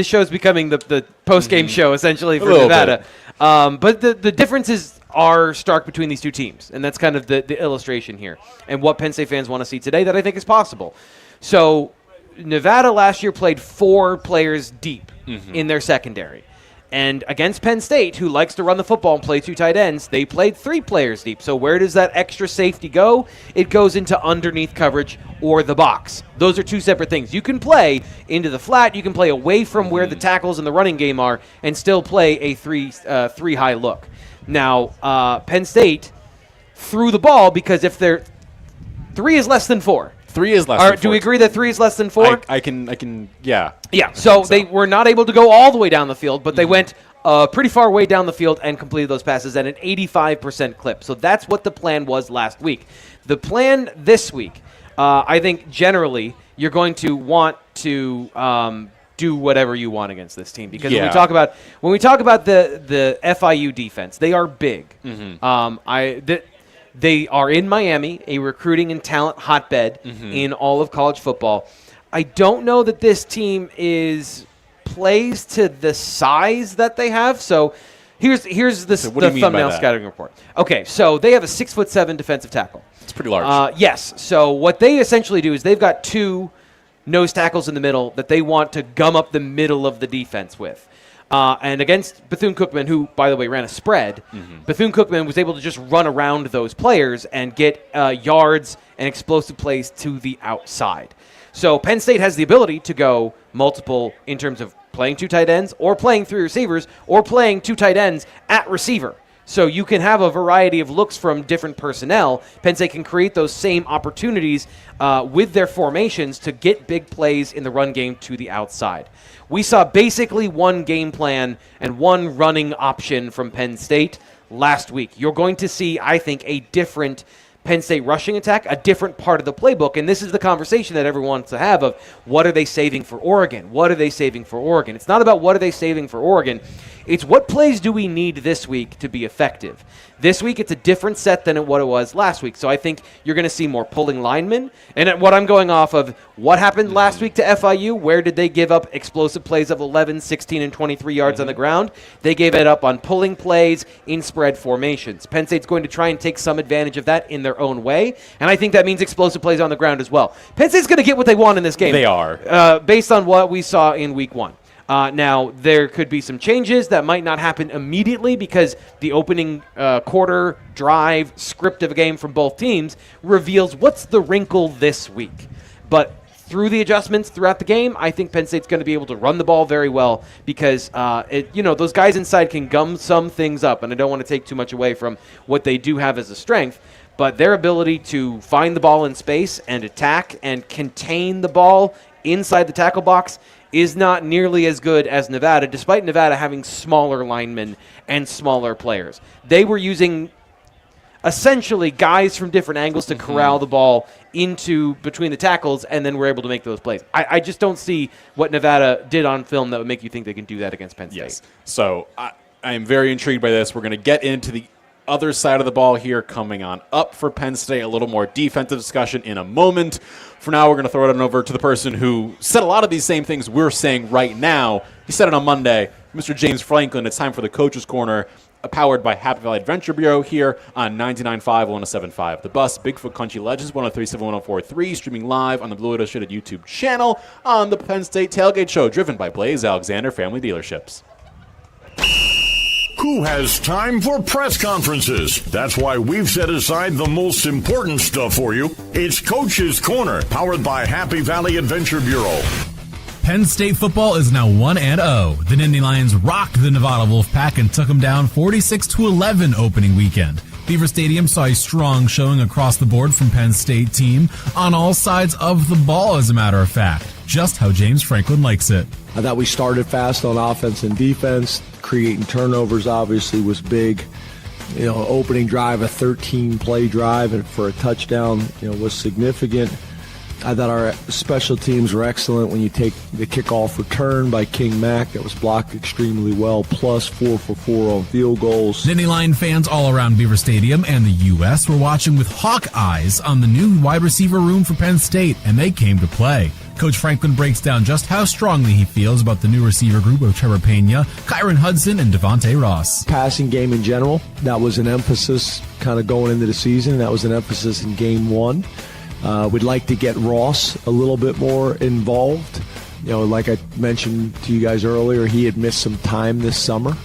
show is becoming the post game show essentially for Nevada. But the differences are stark between these two teams, and that's kind of the illustration here, and what Penn State fans want to see today that I think is possible. So Nevada last year played 4 players deep in their secondary. And against Penn State, who likes to run the football and play 2 tight ends, they played 3 players deep. So where does that extra safety go? It goes into underneath coverage or the box. Those are 2 separate things. You can play into the flat. You can play away from where the tackles in the running game are and still play a 3 high look. Now, Penn State threw the ball because if they're 3 is less than 4.
3 is less than 4.
Do we agree that 3 is less than 4?
I can, yeah.
Yeah, so they were not able to go all the way down the field, but they went pretty far way down the field and completed those passes at an 85% clip. So that's what the plan was last week. The plan this week, I think generally you're going to want to do whatever you want against this team, because when we talk about the FIU defense, they are big. They are in Miami, a recruiting and talent hotbed in all of college football. I don't know that this team plays to the size that they have. So here's the thumbnail scouting report. Okay, so they have a 6'7" defensive tackle.
It's pretty large.
Yes. So what they essentially do is they've got 2 nose tackles in the middle that they want to gum up the middle of the defense with. And against Bethune-Cookman, who, by the way, ran a spread, Bethune-Cookman was able to just run around those players and get yards and explosive plays to the outside. So Penn State has the ability to go multiple in terms of playing 2 tight ends or playing 3 receivers or playing 2 tight ends at receiver. So you can have a variety of looks from different personnel. Penn State can create those same opportunities with their formations to get big plays in the run game to the outside. We saw basically 1 game plan and 1 running option from Penn State last week. You're going to see, I think, a different Penn State rushing attack, a different part of the playbook, and this is the conversation that everyone wants to have of what are they saving for Oregon? What are they saving for Oregon? It's not about what are they saving for Oregon. It's what plays do we need this week to be effective? This week, it's a different set than what it was last week. So I think you're going to see more pulling linemen. And what I'm going off of, what happened last week to FIU? Where did they give up explosive plays of 11, 16, and 23 yards on the ground? They gave it up on pulling plays in spread formations. Penn State's going to try and take some advantage of that in their own way. And I think that means explosive plays on the ground as well. Penn State's going to get what they want in this game.
They are.
Based on what we saw in week one. Now, there could be some changes that might not happen immediately because the opening quarter drive script of a game from both teams reveals what's the wrinkle this week. But through the adjustments throughout the game, I think Penn State's going to be able to run the ball very well because, those guys inside can gum some things up, and I don't want to take too much away from what they do have as a strength. But their ability to find the ball in space and attack and contain the ball inside the tackle box is not nearly as good as Nevada, despite Nevada having smaller linemen and smaller players. They were using essentially guys from different angles to corral the ball into between the tackles, and then were able to make those plays. I just don't see what Nevada did on film that would make you think they can do that against Penn State.
Yes. So I am very intrigued by this. We're going to get into the other side of the ball here coming on up for Penn State. A little more defensive discussion in a moment. For now, we're going to throw it on over to the person who said a lot of these same things we're saying right now. He said it on Monday. Mr. James Franklin. It's time for the Coach's Corner, powered by Happy Valley Adventure Bureau here on 99.5, 107.5. The Bus, Bigfoot Country Legends, 103.7, 104.3, streaming live on the Blue Illustrated YouTube channel on the Penn State Tailgate Show, driven by Blaze Alexander Family Dealerships.
Who has time for press conferences? That's why we've set aside the most important stuff for you. It's Coach's Corner, powered by Happy Valley Adventure Bureau.
Penn State football is now 1-0. The Nittany Lions rocked the Nevada Wolfpack and took them down 46-11 opening weekend. Beaver Stadium saw a strong showing across the board from Penn State team on all sides of the ball, as a matter of fact. Just how James Franklin likes it.
I thought we started fast on offense and defense. Creating turnovers obviously was big. Opening drive, a 13-play drive and for a touchdown, was significant. I thought our special teams were excellent when you take the kickoff return by King Mack. That was blocked extremely well, plus 4 for 4 on field goals.
Nittany Lion fans all around Beaver Stadium and the U.S. were watching with hawk eyes on the new wide receiver room for Penn State, and they came to play. Coach Franklin breaks down just how strongly he feels about the new receiver group of Trevor Pena, Kyron Hudson, and Devontae Ross.
Passing game in general, that was an emphasis kind of going into the season. That was an emphasis in game one. We'd like to get Ross a little bit more involved. Like I mentioned to you guys earlier, he had missed some time this summer,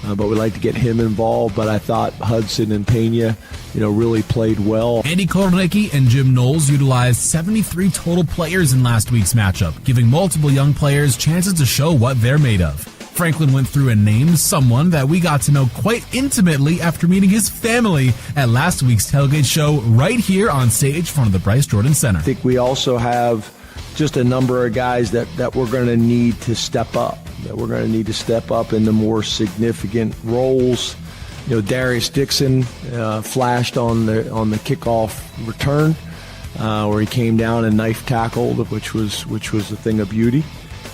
but we'd like to get him involved. But I thought Hudson and Pena, really played well.
Andy Kotelnicki and Jim Knowles utilized 73 total players in last week's matchup, giving multiple young players chances to show what they're made of. Franklin went through and named someone that we got to know quite intimately after meeting his family at last week's Tailgate Show right here on stage in front of the Bryce Jordan Center.
I think we also have just a number of guys that we're going to need to step up, into more significant roles. Darius Dixon flashed on the kickoff return where he came down and knife tackled, which was a thing of beauty.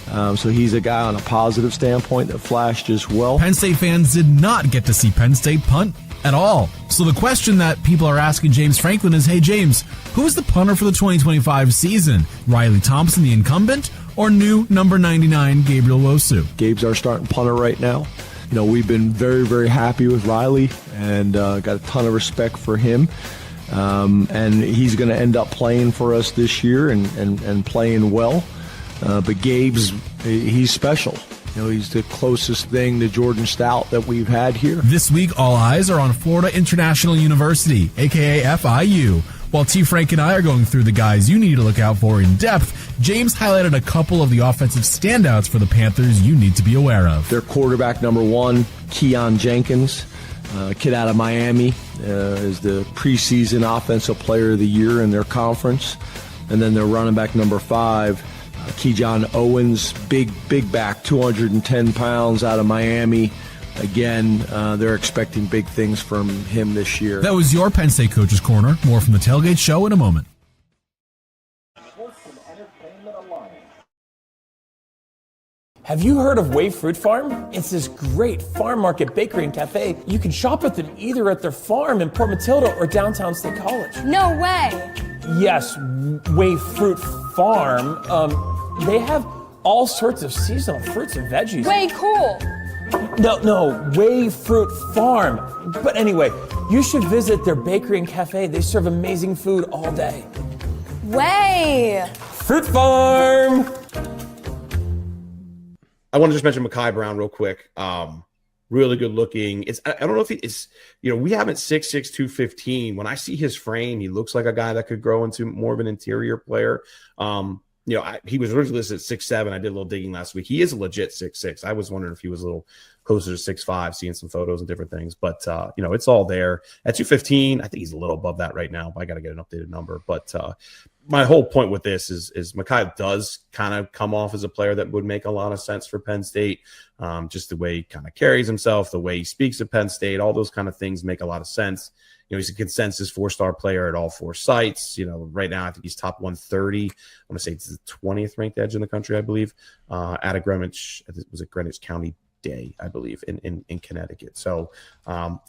So he's a guy on a positive standpoint that flashed as well.
Penn State fans did not get to see Penn State punt at all. So the question that people are asking James Franklin is, hey, James, who is the punter for the 2025 season? Riley Thompson, the incumbent, or new number 99, Gabriel Wosu?
Gabe's our starting punter right now. We've been very, very happy with Riley and got a ton of respect for him. And he's going to end up playing for us this year and playing well. But he's special. He's the closest thing to Jordan Stout that we've had here.
This week, all eyes are on Florida International University, a.k.a. FIU. While T. Frank and I are going through the guys you need to look out for in depth, James highlighted a couple of the offensive standouts for the Panthers you need to be aware of.
Their quarterback number 1, Keon Jenkins, kid out of Miami, is the preseason offensive player of the year in their conference. And then their running back number 5, Keyshawn Owens, big back, 210 pounds out of Miami. Again, they're expecting big things from him this year.
That was your Penn State Coach's Corner. More from the Tailgate Show in a moment.
Have you heard of Wave Fruit Farm? It's this great farm market bakery and cafe. You can shop with them either at their farm in Port Matilda or downtown State College.
No way.
Yes, Wave Fruit Farm. They have all sorts of seasonal fruits and veggies.
Way cool.
No, Wave Fruit Farm. But anyway, you should visit their bakery and cafe. They serve amazing food all day.
Way.
Fruit Farm.
I want to just mention Mekhi Brown real quick. Really good looking. I don't know if it's, we have it 6'6", 215. When I see his frame, he looks like a guy that could grow into more of an interior player. He was originally listed at 6'7". I did a little digging last week. He is a legit 6'6". I was wondering if he was a little closer to 6'5", seeing some photos and different things. But, it's all there. At 215, I think he's a little above that right now, but I got to get an updated number. But my whole point with this is Mekhi does kind of come off as a player that would make a lot of sense for Penn State. Just the way he kind of carries himself, the way he speaks at Penn State, all those kind of things make a lot of sense. He's a consensus 4-star player at all 4 sites. Right now I think he's top 130. I want to say it's the 20th ranked edge in the country, I believe, at a Greenwich County Day, I believe, in Connecticut. So,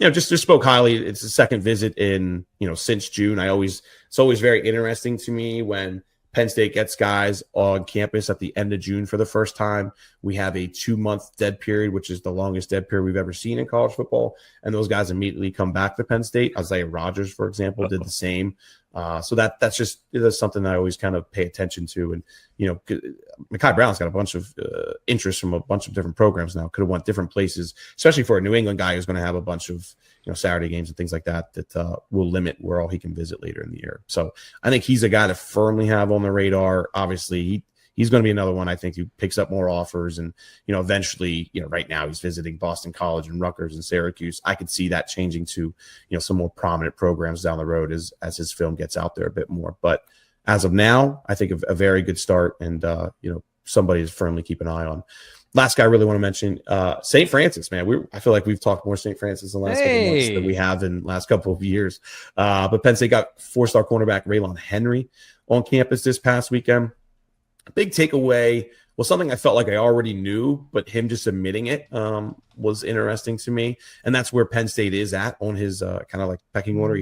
just spoke highly. It's the second visit in, since June. It's always very interesting to me when Penn State gets guys on campus at the end of June for the first time. We have a 2-month dead period, which is the longest dead period we've ever seen in college football. And those guys immediately come back to Penn State. Isaiah Rodgers, for example, did the same. So that's something that I always kind of pay attention to. And, Mekhi Brown's got a bunch of interest from a bunch of different programs now. Could have went different places, especially for a New England guy who's going to have a bunch of, Saturday games and things like that will limit where all he can visit later in the year. So I think he's a guy to firmly have on the radar. Obviously, he's going to be another one, I think, who picks up more offers. And, eventually, right now he's visiting Boston College and Rutgers and Syracuse. I could see that changing to, some more prominent programs down the road as his film gets out there a bit more. But as of now, I think a very good start and, somebody to firmly keep an eye on. Last guy I really want to mention, St. Francis, man. I feel like we've talked more St. Francis in the last couple of months than we have in the last couple of years. But Penn State got 4-star cornerback Raylon Henry on campus this past weekend. A big takeaway was something I felt like I already knew, but him just admitting it was interesting to me. And that's where Penn State is at on his kind of like pecking order.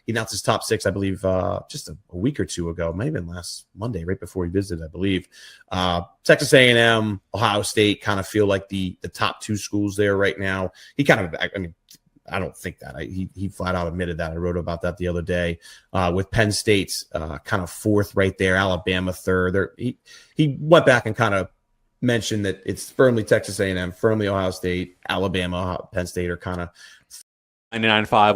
He announced his top 6, I believe, just a week or two ago, maybe last Monday, right before he visited, I believe. Texas A&M, Ohio State kind of feel like the top 2 schools there right now. He kind of, I don't think that. He flat out admitted that. I wrote about that the other day. With Penn State's kind of 4th right there, Alabama 3rd. He went back and kind of mentioned that it's firmly Texas A&M, firmly Ohio State, Alabama, Penn State are kind of
99.5,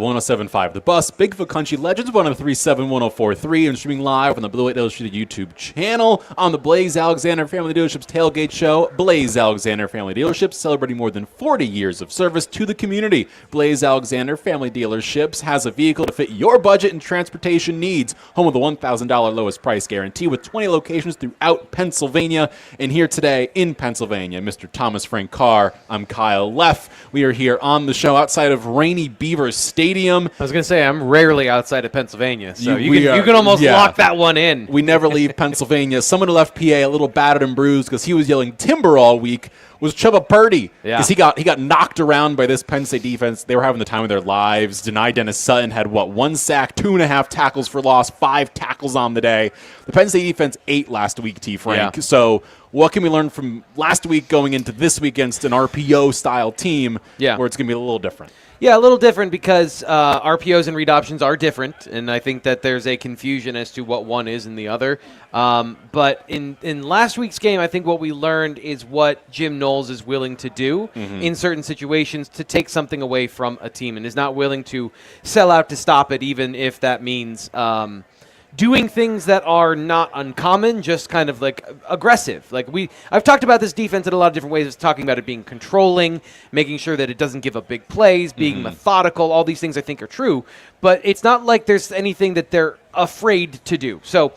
107.5 The Bus, Bigfoot Country Legends, 103.7, 104.3, and streaming live on the Blue 8 Illustrated YouTube channel on the Blaze Alexander Family Dealerships Tailgate Show. Blaze Alexander Family Dealerships, celebrating more than 40 years of service to the community. Blaze Alexander Family Dealerships has a vehicle to fit your budget and transportation needs. Home of the $1,000 lowest price guarantee with 20 locations throughout Pennsylvania. And here today in Pennsylvania, Mr. Thomas Frank Carr. I'm Kyle Leff. We are here on the show outside of rainy Beaver Stadium.
I was going to say, I'm rarely outside of Pennsylvania, so you can almost lock that one in.
We never leave Pennsylvania. Someone who left PA a little battered and bruised because he was yelling timber all week was Chubba Purdy. Because he got knocked around by this Penn State defense. They were having the time of their lives. Denied Dennis Sutton had, 1 sack, 2.5 tackles for loss, 5 tackles on the day. The Penn State defense ate last week, T. Frank. Yeah. So what can we learn from last week going into this week against an RPO-style team where it's going to be a little different?
Yeah, a little different because RPOs and read options are different, and I think that there's a confusion as to what one is and the other. But in last week's game, I think what we learned is what Jim Knowles is willing to do in certain situations to take something away from a team and is not willing to sell out to stop it, even if that means doing things that are not uncommon, just kind of like aggressive. I've talked about this defense in a lot of different ways. It's talking about it being controlling, making sure that it doesn't give up big plays, being methodical. All these things I think are true, but it's not like there's anything that they're afraid to do. So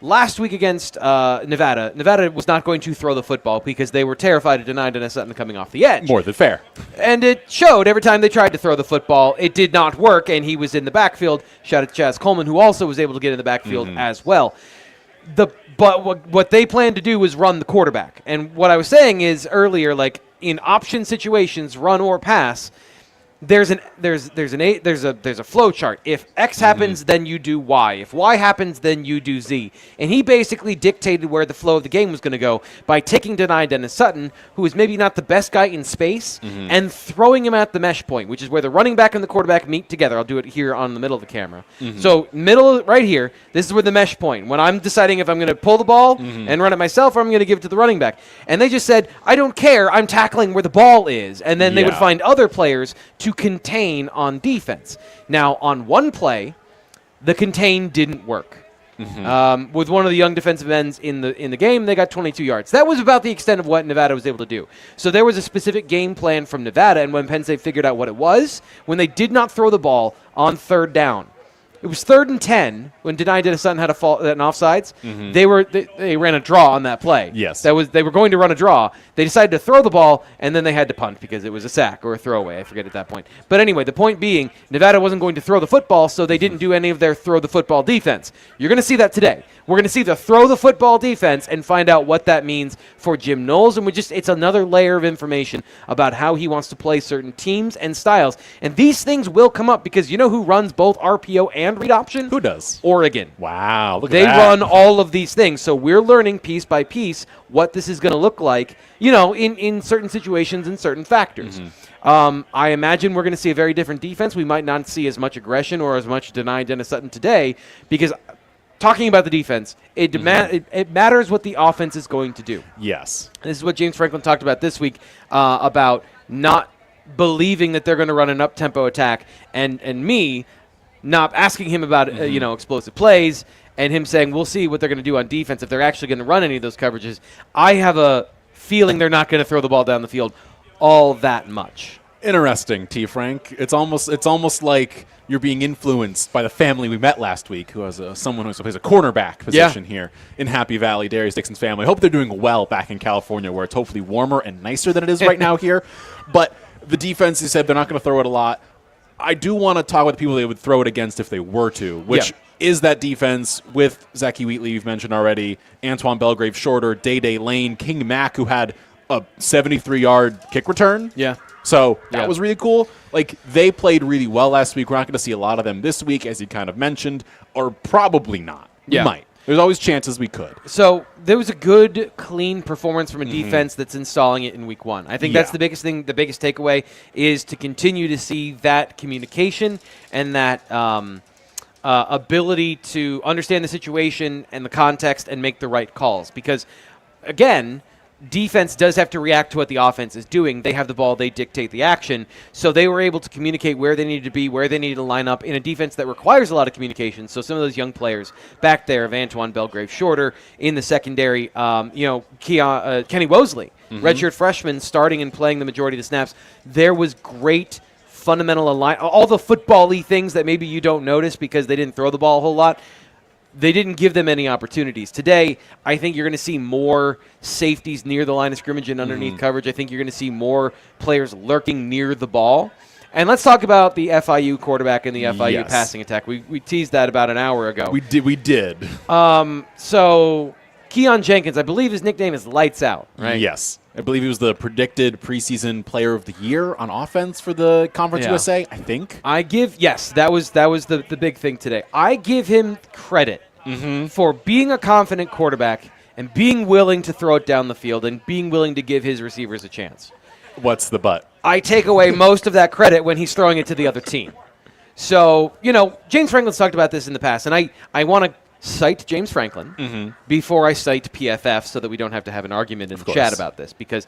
last week against Nevada was not going to throw the football because they were terrified of denying Dennis Sutton coming off the edge.
More than fair.
And it showed every time they tried to throw the football. It did not work, and he was in the backfield. Shout out to Chaz Coleman, who also was able to get in the backfield as well. But what they plan to do is run the quarterback. And what I was saying is earlier, like in option situations, run or pass, there's a flow chart. If X happens, then you do Y. If Y happens, then you do Z. And he basically dictated where the flow of the game was going to go by taking Denai Dennis Sutton, who is maybe not the best guy in space, and throwing him at the mesh point, which is where the running back and the quarterback meet together. I'll do it here on the middle of the camera. So middle right here, this is where the mesh point. When I'm deciding if I'm going to pull the ball and run it myself or I'm going to give it to the running back. And they just said, I don't care. I'm tackling where the ball is. And then they would find other players to contain on defense. Now, on one play, the contain didn't work. With one of the young defensive ends in the game, they got 22 yards. That was about the extent of what Nevada was able to do. So there was a specific game plan from Nevada, and when Penn State figured out what it was, when they did not throw the ball on third down, it was 3rd and 10 when Denai Dennis Sutton had an offsides. They ran a draw on that play.
Yes,
they were going to run a draw. They decided to throw the ball, and then they had to punt because it was a sack or a throwaway. I forget at that point. But anyway, the point being, Nevada wasn't going to throw the football, so they didn't do any of their throw the football defense. You're going to see that today. We're going to see the throw the football defense and find out what that means for Jim Knowles. And it's another layer of information about how he wants to play certain teams and styles. And these things will come up because you know who runs both RPO and read option?
Who does?
Oregon.
Wow, look at
that. They run all of these things. So we're learning piece by piece what this is going to look like, in certain situations and certain factors. I imagine we're going to see a very different defense. We might not see as much aggression or as much Denai Dennis Sutton today because talking about the defense, it matters what the offense is going to do.
Yes.
This is what James Franklin talked about this week about not believing that they're going to run an up-tempo attack and me not asking him about explosive plays and him saying we'll see what they're going to do on defense if they're actually going to run any of those coverages. I have a feeling they're not going to throw the ball down the field all that much.
Interesting, T. Frank. It's almost like you're being influenced by the family we met last week, who has someone who plays a cornerback position here in Happy Valley, Darius Dixon's family. I hope they're doing well back in California, where it's hopefully warmer and nicer than it is right now here. But the defense, you said they're not going to throw it a lot. I do want to talk about the people they would throw it against if they were to, which is that defense with Zachy Wheatley, you've mentioned already, Antoine Belgrave Shorter, Day Lane, King Mack, who had a 73-yard kick return.
Yeah.
So that was really cool. Like, they played really well last week. We're not going to see a lot of them this week, as you kind of mentioned, or probably not. We might. There's always chances we could.
So there was a good, clean performance from a defense that's installing it in week one. I think that's the biggest thing. The biggest takeaway is to continue to see that communication and that ability to understand the situation and the context and make the right calls. Because, again, defense does have to react to what the offense is doing. They have the ball. They dictate the action. So they were able to communicate where they needed to be, where they needed to line up in a defense that requires a lot of communication. So some of those young players back there, of Antoine Belgrave Shorter in the secondary, Kenny Wosley, redshirt freshman, starting and playing the majority of the snaps. There was great fundamental alignment. All the football-y things that maybe you don't notice because they didn't throw the ball a whole lot. They didn't give them any opportunities. Today, I think you're going to see more safeties near the line of scrimmage and underneath coverage. I think you're going to see more players lurking near the ball. And let's talk about the FIU quarterback and the FIU passing attack. We teased that about an hour ago.
We did.
So Keon Jenkins, I believe his nickname is Lights Out, right?
Yes. I believe he was the predicted preseason player of the year on offense for the Conference USA, I think.
That was the big thing today. I give him credit for being a confident quarterback and being willing to throw it down the field and being willing to give his receivers a chance.
What's the but?
I take away most of that credit when he's throwing it to the other team. So, James Franklin's talked about this in the past, and I want to cite James Franklin before I cite PFF so that we don't have to have an argument in the chat about this, because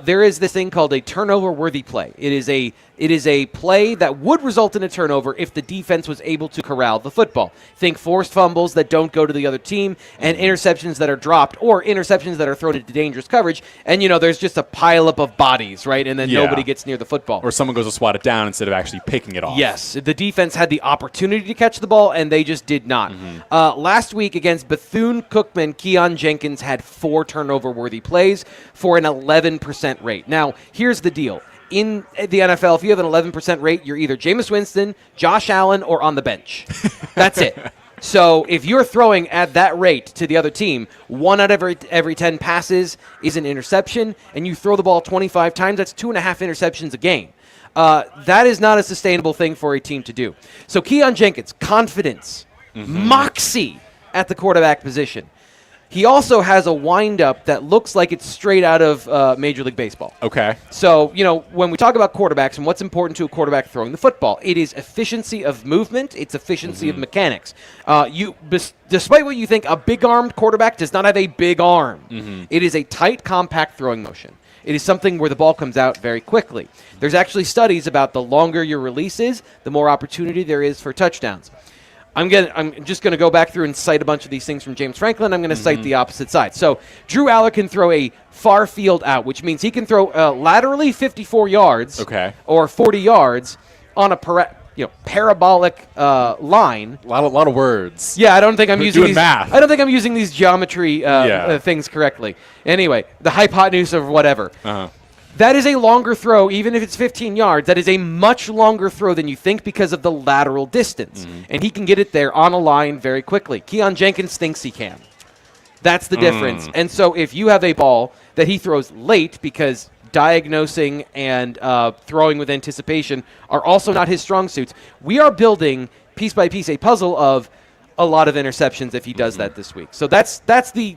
there is this thing called a turnover-worthy play. It is a play that would result in a turnover if the defense was able to corral the football. Think forced fumbles that don't go to the other team and interceptions that are dropped or interceptions that are thrown into dangerous coverage, and there's just a pileup of bodies, right? And then nobody gets near the football.
Or someone goes to swat it down instead of actually picking it off.
Yes, the defense had the opportunity to catch the ball, and they just did not. Last week against Bethune-Cookman, Keon Jenkins had 4 turnover-worthy plays for an 11% rate. Now, here's the deal. In the NFL, if you have an 11% rate, you're either Jameis Winston, Josh Allen, or on the bench. That's it. So if you're throwing at that rate to the other team, 1 out of every 10 passes is an interception, and you throw the ball 25 times, that's 2.5 interceptions a game. That is not a sustainable thing for a team to do. So Keon Jenkins, confidence, moxie at the quarterback position. He also has a windup that looks like it's straight out of Major League Baseball.
Okay.
So, when we talk about quarterbacks and what's important to a quarterback throwing the football, it is efficiency of movement, it's efficiency of mechanics. Despite what you think, a big-armed quarterback does not have a big arm. It is a tight, compact throwing motion. It is something where the ball comes out very quickly. There's actually studies about the longer your release is, the more opportunity there is for touchdowns. I'm just going to go back through and cite a bunch of these things from James Franklin. I'm going to cite the opposite side. So Drew Aller can throw a far field out, which means he can throw laterally 54 yards or 40 yards on a parabolic line.
A lot of words.
Yeah, I don't think I'm using
doing math.
I don't think I'm using these geometry things correctly. Anyway, the hypotenuse of whatever. That is a longer throw, even if it's 15 yards. That is a much longer throw than you think because of the lateral distance. And he can get it there on a line very quickly. Keon Jenkins thinks he can. That's the difference. And so if you have a ball that he throws late because diagnosing and throwing with anticipation are also not his strong suits, we are building piece by piece a puzzle of a lot of interceptions if he does that this week. So that's the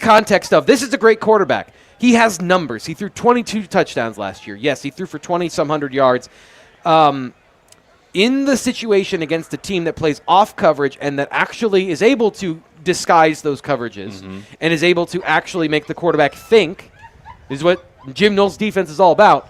context of this is a great quarterback. He has numbers. He threw 22 touchdowns last year. Yes, he threw for 20-some hundred yards. In the situation against a team that plays off coverage and that actually is able to disguise those coverages and is able to actually make the quarterback think, is what Jim Knowles' defense is all about.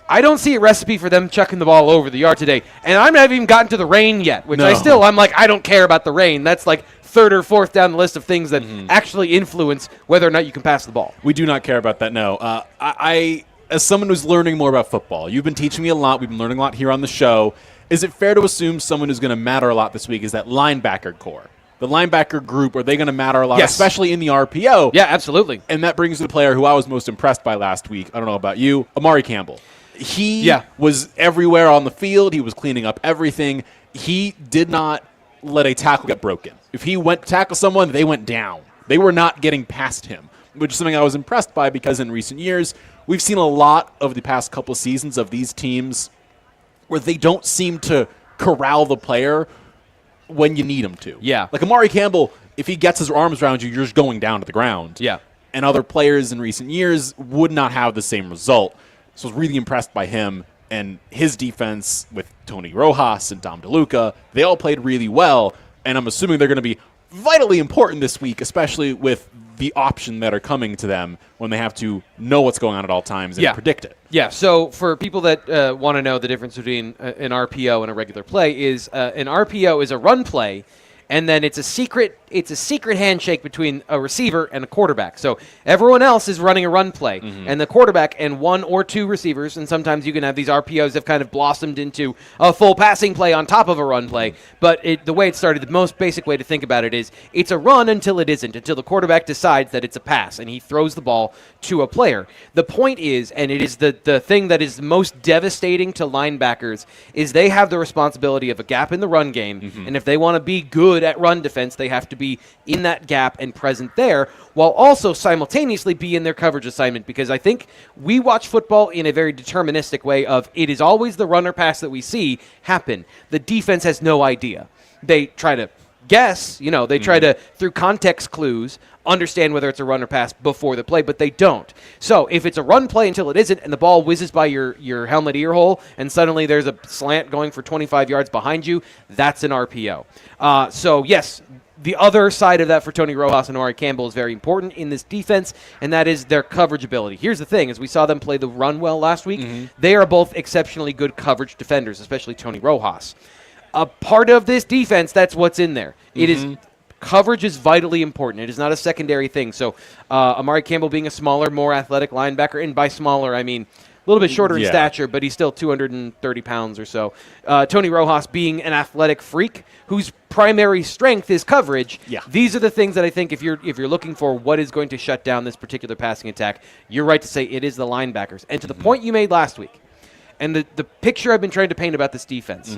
I don't see a recipe for them chucking the ball over the yard today. And I haven't even gotten to the rain yet, which I'm like, I don't care about the rain. That's like third or fourth down the list of things that actually influence whether or not you can pass the ball.
We do not care about that, no. I, as someone who's learning more about football, you've been teaching me a lot. We've been learning a lot here on the show. Is it fair to assume someone who's going to matter a lot this week is that linebacker core? The linebacker group, are they going to matter a lot, especially in the RPO?
Yeah, absolutely.
And that brings to the player who I was most impressed by last week. I don't know about you, Amari Campbell. He was everywhere on the field. He was cleaning up everything. He did not let a tackle get broken. If he went to tackle someone, they went down. They were not getting past him, which is something I was impressed by because in recent years, we've seen a lot of the past couple of seasons of these teams where they don't seem to corral the player when you need him to.
Yeah.
Like Amari Campbell, if he gets his arms around you, you're just going down to the ground.
Yeah.
And other players in recent years would not have the same result. So I was really impressed by him and his defense with Tony Rojas and Dom DeLuca. They all played really well, and I'm assuming they're going to be vitally important this week, especially with the option that are coming to them when they have to know what's going on at all times and predict it.
Yeah, so for people that want to know the difference between an RPO and a regular play is an RPO is a run play, and then it's a secret handshake between a receiver and a quarterback. So everyone else is running a run play, and the quarterback and one or two receivers, and sometimes you can have these RPOs have kind of blossomed into a full passing play on top of a run play. But the way it started, the most basic way to think about it is it's a run until it isn't, until the quarterback decides that it's a pass, and he throws the ball to a player. The point is, and it is the thing that is most devastating to linebackers, is they have the responsibility of a gap in the run game, and if they want to be good at run defense, they have to be in that gap and present there, while also simultaneously be in their coverage assignment, because I think we watch football in a very deterministic way of it is always the runner pass that we see happen. The defense has no idea. They try to guess, they try to, through context clues, understand whether it's a run or pass before the play, but they don't. So if it's a run play until it isn't and the ball whizzes by your helmet ear hole and suddenly there's a slant going for 25 yards behind you, that's an RPO. So yes, the other side of that for Tony Rojas and Amari Campbell is very important in this defense, and that is their coverage ability. Here's the thing, as we saw them play the run well last week, they are both exceptionally good coverage defenders, especially Tony Rojas. A part of this defense, that's what's in there. It is coverage is vitally important. It is not a secondary thing. So Amari Campbell being a smaller, more athletic linebacker, and by smaller, I mean a little bit shorter in stature, but he's still 230 pounds or so. Tony Rojas being an athletic freak whose primary strength is coverage. Yeah. These are the things that I think if you're looking for what is going to shut down this particular passing attack, you're right to say it is the linebackers. And to the point you made last week, and the picture I've been trying to paint about this defense,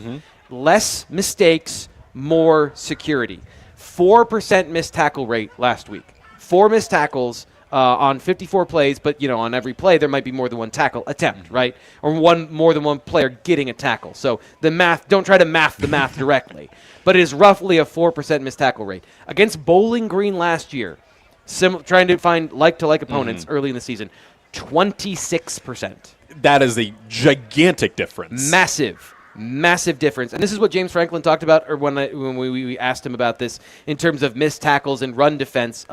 less mistakes, more security. 4% missed tackle rate last week. 4 missed tackles on 54 plays, but on every play there might be more than one tackle attempt, right? Or more than one player getting a tackle. So the math, don't try to math the math directly, but it is roughly a 4% missed tackle rate. Against Bowling Green last year, trying to find like-to-like opponents early in the season, 26%.
That is a gigantic difference.
Massive difference. And this is what James Franklin talked about, or when we asked him about this in terms of missed tackles and run defense.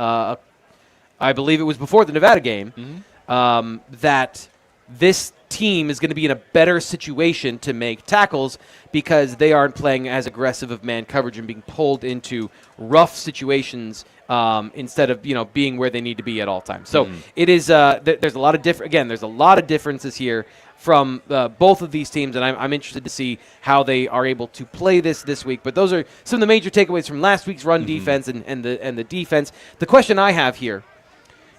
I believe it was before the Nevada game, that this team is going to be in a better situation to make tackles because they aren't playing as aggressive of man coverage and being pulled into rough situations instead of being where they need to be at all times. So it is. There's a lot of there's a lot of differences here from both of these teams, and I'm interested to see how they are able to play this week. But those are some of the major takeaways from last week's run defense and the defense. The question I have here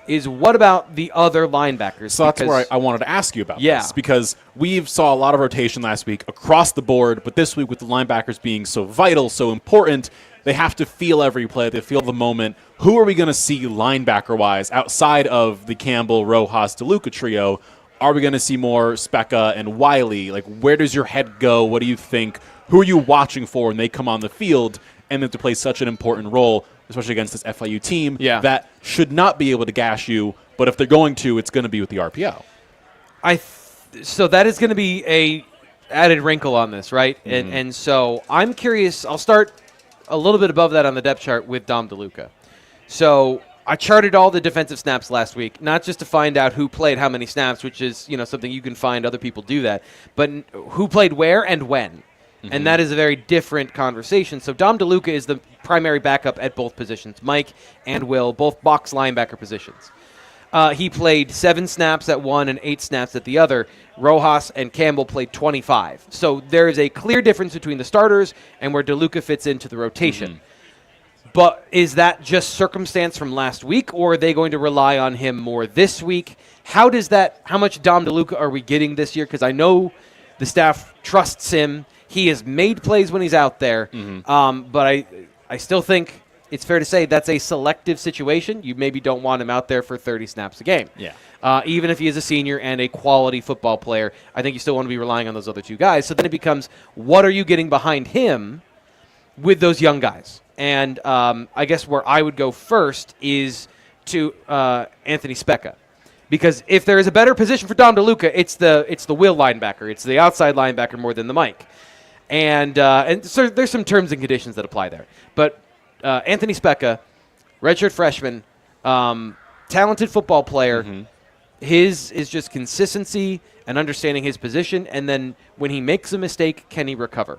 is, what about the other linebackers?
So that's where I wanted to ask you about this, because we saw a lot of rotation last week across the board, but this week with the linebackers being so vital, so important, they have to feel every play. They feel the moment. Who are we going to see linebacker-wise outside of the Campbell, Rojas, DeLuca trio? Are we going to see more Specca and Wiley? Like, where does your head go? What do you think? Who are you watching for when they come on the field and have to play such an important role, especially against this FIU team that should not be able to gash you, but if they're going to, it's going to be with the RPO.
So that is going to be a added wrinkle on this, right? And so I'm curious. I'll start a little bit above that on the depth chart with Dom DeLuca. So I charted all the defensive snaps last week, not just to find out who played how many snaps, which is something you can find other people do that, but who played where and when. And that is a very different conversation. So Dom DeLuca is the primary backup at both positions. Mike and Will, both box linebacker positions. He played 7 snaps at one and 8 snaps at the other. Rojas and Campbell played 25. So there is a clear difference between the starters and where DeLuca fits into the rotation. But is that just circumstance from last week, or are they going to rely on him more this week? How much Dom DeLuca are we getting this year? Because I know the staff trusts him. He has made plays when he's out there. But I still think it's fair to say that's a selective situation. You maybe don't want him out there for 30 snaps a game. Even if he is a senior and a quality football player, I think you still want to be relying on those other 2 guys. So then it becomes, what are you getting behind him with those young guys? And I guess where I would go first is to Anthony Specca. Because if there is a better position for Dom DeLuca, it's the will linebacker. It's the outside linebacker more than the Mike. And so there's some terms and conditions that apply there. But Anthony Specca, redshirt freshman, talented football player. His is just consistency and understanding his position. And then when he makes a mistake, can he recover?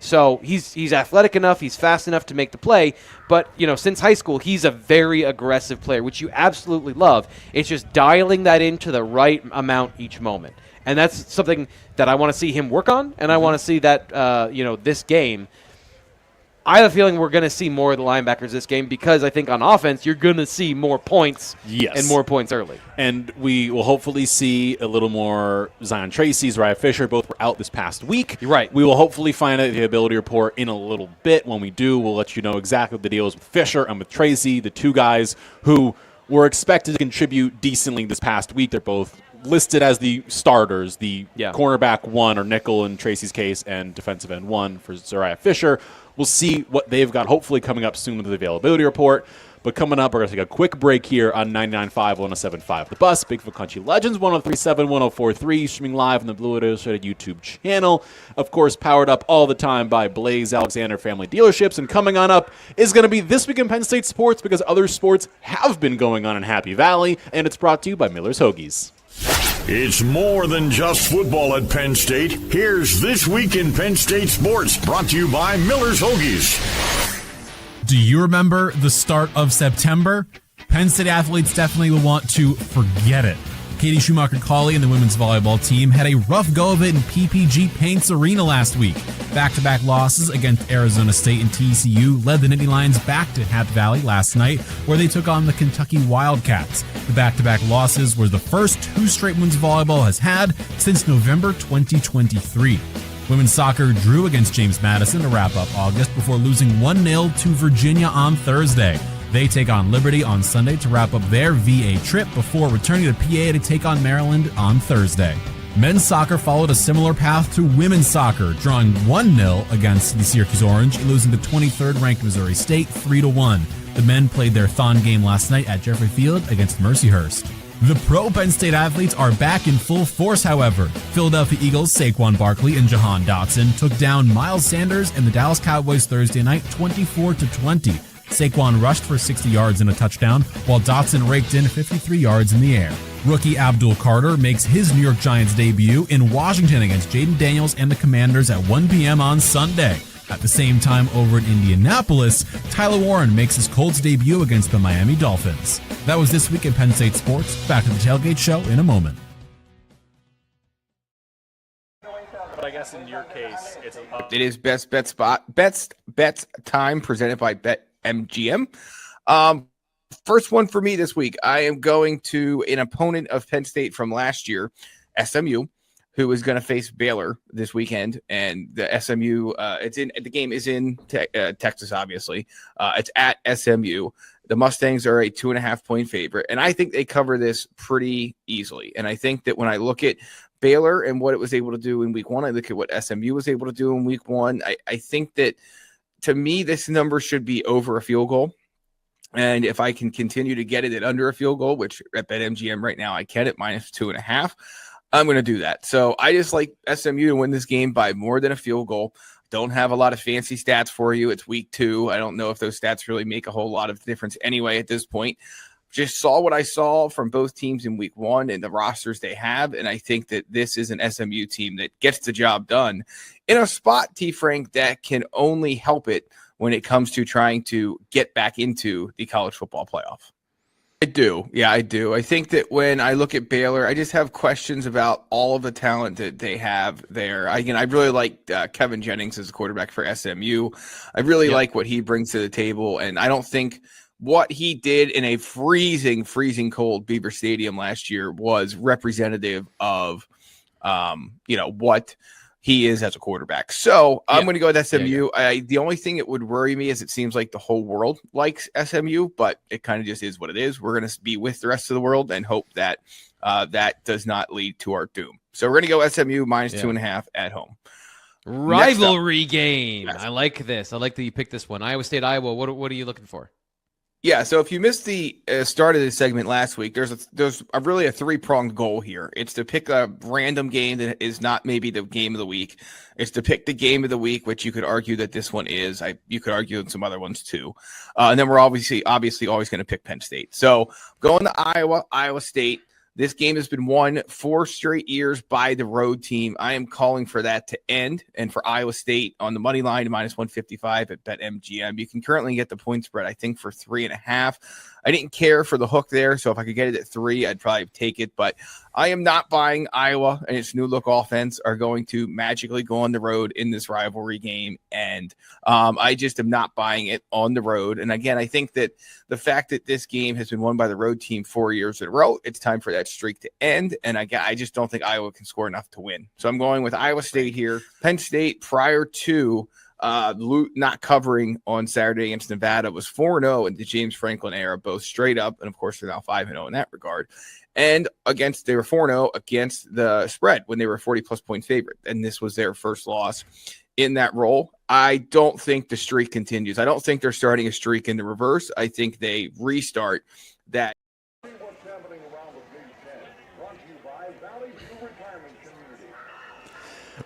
So he's athletic enough, he's fast enough to make the play, but since high school he's a very aggressive player, which you absolutely love. It's just dialing that into the right amount each moment, and that's something that I want to see him work on, and I want to see that this game. I have a feeling we're going to see more of the linebackers this game because I think on offense you're going to see more points and more points early.
And we will hopefully see a little more Zion Tracy, Zuriah Fisher. Both were out this past week.
You're right.
We will hopefully find out the ability report in a little bit. When we do, we'll let you know exactly what the deal is with Fisher and with Tracy, the 2 guys who were expected to contribute decently this past week. They're both listed as the starters, the cornerback 1 or nickel in Tracy's case, and defensive end 1 for Zuriah Fisher. We'll see what they've got hopefully coming up soon with the availability report. But coming up, we're going to take a quick break here on 99.5, 107.5 The Bus, Bigfoot Country Legends, 103.7, 104.3, streaming live on the Blue Illustrated YouTube channel. Of course, powered up all the time by Blaze Alexander Family Dealerships. And coming on up is going to be This Week in Penn State Sports, because other sports have been going on in Happy Valley, and it's brought to you by Miller's Hoagies.
It's more than just football at Penn State. Here's This Week in Penn State Sports, brought to you by Miller's Hoagies.
Do you remember the start of September? Penn State athletes definitely will want to forget it. Katie Schumacher-Cawley and the women's volleyball team had a rough go of it in PPG Paints Arena last week. Back-to-back losses against Arizona State and TCU led the Nittany Lions back to Happy Valley last night, where they took on the Kentucky Wildcats. The back-to-back losses were the first 2 straight women's volleyball has had since November 2023. Women's soccer drew against James Madison to wrap up August before losing 1-0 to Virginia on Thursday. They take on Liberty on Sunday to wrap up their VA trip before returning to PA to take on Maryland on Thursday. Men's soccer followed a similar path to women's soccer, drawing 1-0 against the Syracuse Orange, losing to 23rd-ranked Missouri State 3-1. The men played their Thon game last night at Jeffrey Field against Mercyhurst. The pro Penn State athletes are back in full force, however. Philadelphia Eagles' Saquon Barkley and Jahan Dotson took down Miles Sanders and the Dallas Cowboys Thursday night 24-20. Saquon rushed for 60 yards and a touchdown, while Dotson raked in 53 yards in the air. Rookie Abdul Carter makes his New York Giants debut in Washington against Jaden Daniels and the Commanders at 1 p.m. on Sunday. At the same time, over in Indianapolis, Tyler Warren makes his Colts debut against the Miami Dolphins. That was This Week in Penn State Sports. Back to the Tailgate Show in a moment.
But I guess in your case,
it is best bets time presented by BetMGM. First one for me this week. I am going to an opponent of Penn State from last year, SMU, who is going to face Baylor this weekend. And the SMU, the game is in Texas, obviously. It's at SMU. The Mustangs are a 2.5-point favorite, and I think they cover this pretty easily. And I think that when I look at Baylor and what it was able to do in week one, I look at what SMU was able to do in week one. I think that, to me, this number should be over a field goal. And if I can continue to get it at under a field goal, which at BetMGM right now I can at -2.5, I'm going to do that. So I just like SMU to win this game by more than a field goal. Don't have a lot of fancy stats for you. It's week 2. I don't know if those stats really make a whole lot of difference anyway at this point. Just saw what I saw from both teams in week 1 and the rosters they have. And I think that this is an SMU team that gets the job done in a spot, T. Frank, that can only help it when it comes to trying to get back into the college football playoff. I do. Yeah, I do. I think that when I look at Baylor, I just have questions about all of the talent that they have there. I really like Kevin Jennings as a quarterback for SMU. I really like what he brings to the table, and I don't think what he did in a freezing cold Beaver Stadium last year was representative of, what he is as a quarterback. So I'm going to go with SMU. The only thing that would worry me is it seems like the whole world likes SMU, but it kind of just is what it is. We're going to be with the rest of the world and hope that that does not lead to our doom. So we're going to go SMU -2.5 at home.
Rivalry game. I like this. I like that you picked this one. Iowa State, Iowa. What are you looking for?
Yeah, so if you missed the start of this segment last week, there's really a 3-pronged goal here. It's to pick a random game that is not maybe the game of the week. It's to pick the game of the week, which you could argue that this one is. You could argue in some other ones too. And then we're obviously always going to pick Penn State. So going to Iowa State. This game has been won 4 straight years by the road team. I am calling for that to end. And for Iowa State on the money line, -155 at BetMGM. You can currently get the point spread, I think, for 3.5. I didn't care for the hook there, so if I could get it at 3, I'd probably take it. But I am not buying Iowa and its new look offense are going to magically go on the road in this rivalry game. And I just am not buying it on the road. And again, I think that the fact that this game has been won by the road team 4 years in a row, it's time for that streak to end. And I just don't think Iowa can score enough to win. So I'm going with Iowa State here. Penn State, prior to not covering on Saturday against Nevada, was 4-0 in the James Franklin era, both straight up, and of course they're now 5-0 in that regard. And they were 4-0 against the spread when they were a 40-plus point favorite, and this was their first loss in that role. I don't think the streak continues. I don't think they're starting a streak in the reverse. I think they restart that.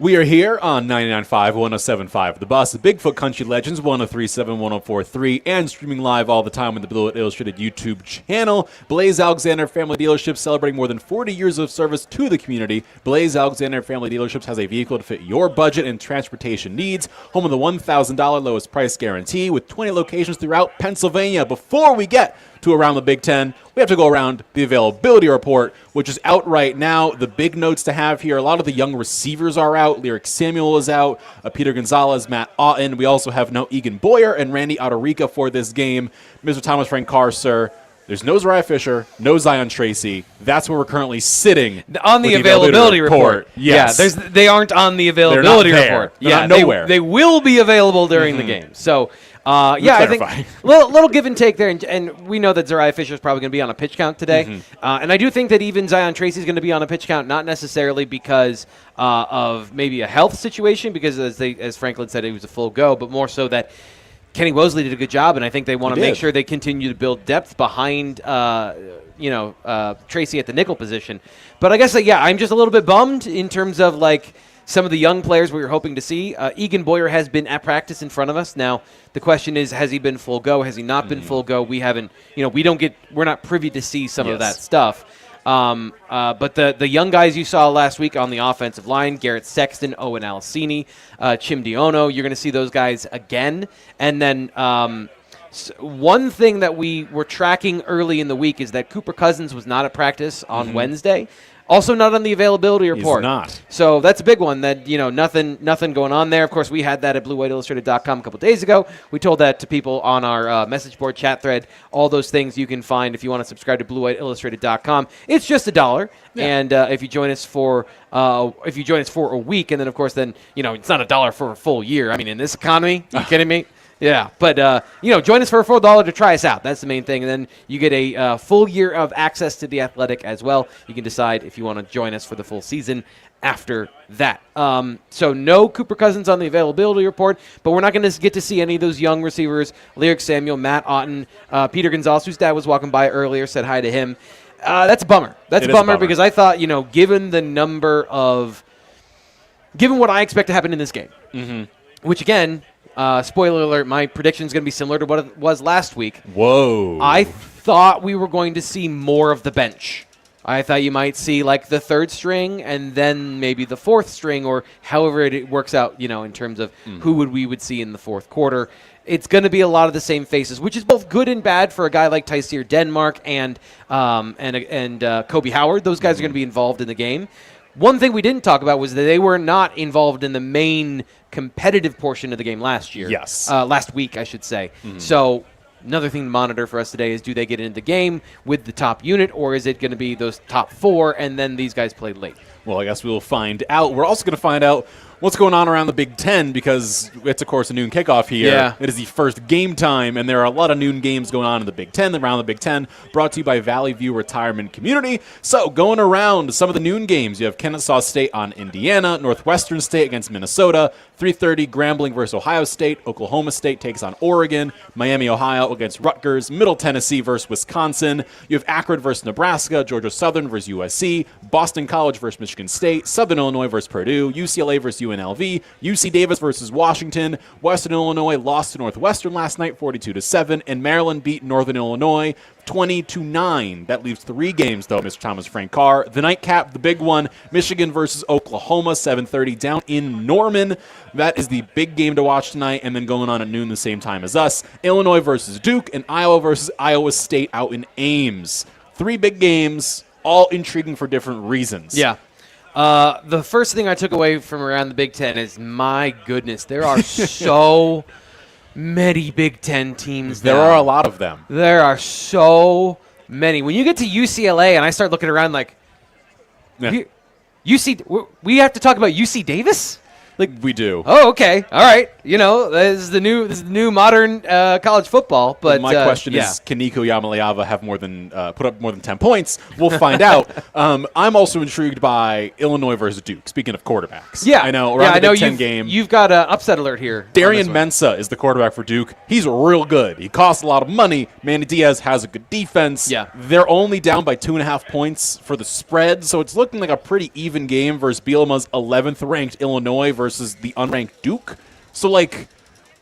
We are here on 99.5, 107.5 The Bus, the Bigfoot Country Legends, 103.7, 104.3, and streaming live all the time on the Blue Illustrated YouTube channel. Blaze Alexander Family Dealerships, celebrating more than 40 years of service to the community. Blaze Alexander Family Dealerships has a vehicle to fit your budget and transportation needs. Home of the $1,000 lowest price guarantee with 20 locations throughout Pennsylvania. Before we get to Around the Big Ten, we have to go around the availability report, which is out right now. The big notes to have here, a lot of the young receivers are out. Lyric Samuel is out. Peter Gonzalez, Matt Otten. We also have no Egan Boyer and Randy Autorica for this game. Mr. Thomas Frank Carr, sir, There's no Zuriah Fisher, no Zion Tracy. That's where we're currently sitting
on the availability report.
Yes.
Yeah, they aren't on the availability report.
They're not nowhere.
They will be available during the game. So, I think little give and take there. And we know that Zuriah Fisher is probably going to be on a pitch count today. And I do think that even Zion Tracy is going to be on a pitch count, not necessarily because of maybe a health situation, because as Franklin said, he was a full go, but more so that Kenny Wosley did a good job, and I think they want to make sure they continue to build depth behind, Tracy at the nickel position. But I guess, I'm just a little bit bummed in terms of, some of the young players we were hoping to see. Egan Boyer has been at practice in front of us. Now, the question is, has he been full go? Has he not been full go? We haven't, we're not privy to see some of that stuff. But the young guys you saw last week on the offensive line, Garrett Sexton, Owen Alcini, Chim Diono, you're going to see those guys again. And then one thing that we were tracking early in the week is that Cooper Cousins was not at practice on Wednesday. Also not on the availability report.
He's not.
So that's a big one that, nothing going on there. Of course, we had that at BlueWhiteIllustrated.com a couple days ago. We told that to people on our message board chat thread. All those things you can find if you want to subscribe to BlueWhiteIllustrated.com. It's just $1. Yeah. And if you join us for a week, and then, of course, then, it's not $1 for a full year. I mean, in this economy, are you kidding me? Yeah, but, join us for a full $1 to try us out. That's the main thing. And then you get a full year of access to The Athletic as well. You can decide if you want to join us for the full season after that. So no Cooper Cousins on the availability report, but we're not going to get to see any of those young receivers, Lyric Samuel, Matt Otten, Peter Gonzalez, whose dad was walking by earlier, said hi to him. That's a bummer. That's a bummer because I thought, given what I expect to happen in this game, which again, spoiler alert, my prediction is going to be similar to what it was last week.
Whoa.
I thought we were going to see more of the bench. I thought you might see the third string and then maybe the fourth string, or however it works out, in terms of who we would see in the fourth quarter. It's going to be a lot of the same faces, which is both good and bad for a guy like Tyseer Denmark and Kobe Howard. Those guys are going to be involved in the game. One thing we didn't talk about was that they were not involved in the main competitive portion of the game last year.
Yes.
Last week, I should say. So another thing to monitor for us today is, do they get into the game with the top unit, or is it going to be those top four and then these guys played late?
Well, I guess we'll find out. We're also going to find out what's going on around the Big Ten, because it's, of course, a noon kickoff here.
Yeah.
It is the first game time, and there are a lot of noon games going on in the Big Ten, around the Big Ten, brought to you by Valley View Retirement Community. So, going around some of the noon games, you have Kennesaw State on Indiana, Northwestern State against Minnesota, 3:30 Grambling versus Ohio State, Oklahoma State takes on Oregon, Miami, Ohio against Rutgers, Middle Tennessee versus Wisconsin. You have Akron versus Nebraska, Georgia Southern versus USC, Boston College versus Michigan State, Southern Illinois versus Purdue, UCLA versus UNLV, UC Davis versus Washington. Western Illinois lost to Northwestern last night 42-7, and Maryland beat Northern Illinois 20-9. That leaves 3 games, though, Mr. Thomas Frank Carr. The nightcap, the big one, Michigan versus Oklahoma, 7:30 down in Norman. That is the big game to watch tonight, and then going on at noon the same time as us. Illinois versus Duke, and Iowa versus Iowa State out in Ames. 3 big games, all intriguing for different reasons.
Yeah. The first thing I took away from around the Big Ten is, my goodness, there are so many Big Ten teams.
There are a lot of them.
There are so many. When you get to UCLA and I start looking around we have to talk about UC Davis?
We do.
Oh, okay. All right. This is the new modern college football. But
my question is, can Nico Yamaleava have put up more than 10 points? We'll find out. I'm also intrigued by Illinois versus Duke. Speaking of quarterbacks,
yeah,
I know around the Big Ten game,
you've got an upset alert here.
Darian Mensah is the quarterback for Duke. He's real good. He costs a lot of money. Manny Diaz has a good defense.
Yeah,
they're only down by 2.5 points for the spread, so it's looking like a pretty even game versus Bielema's 11th ranked Illinois versus the unranked Duke. So,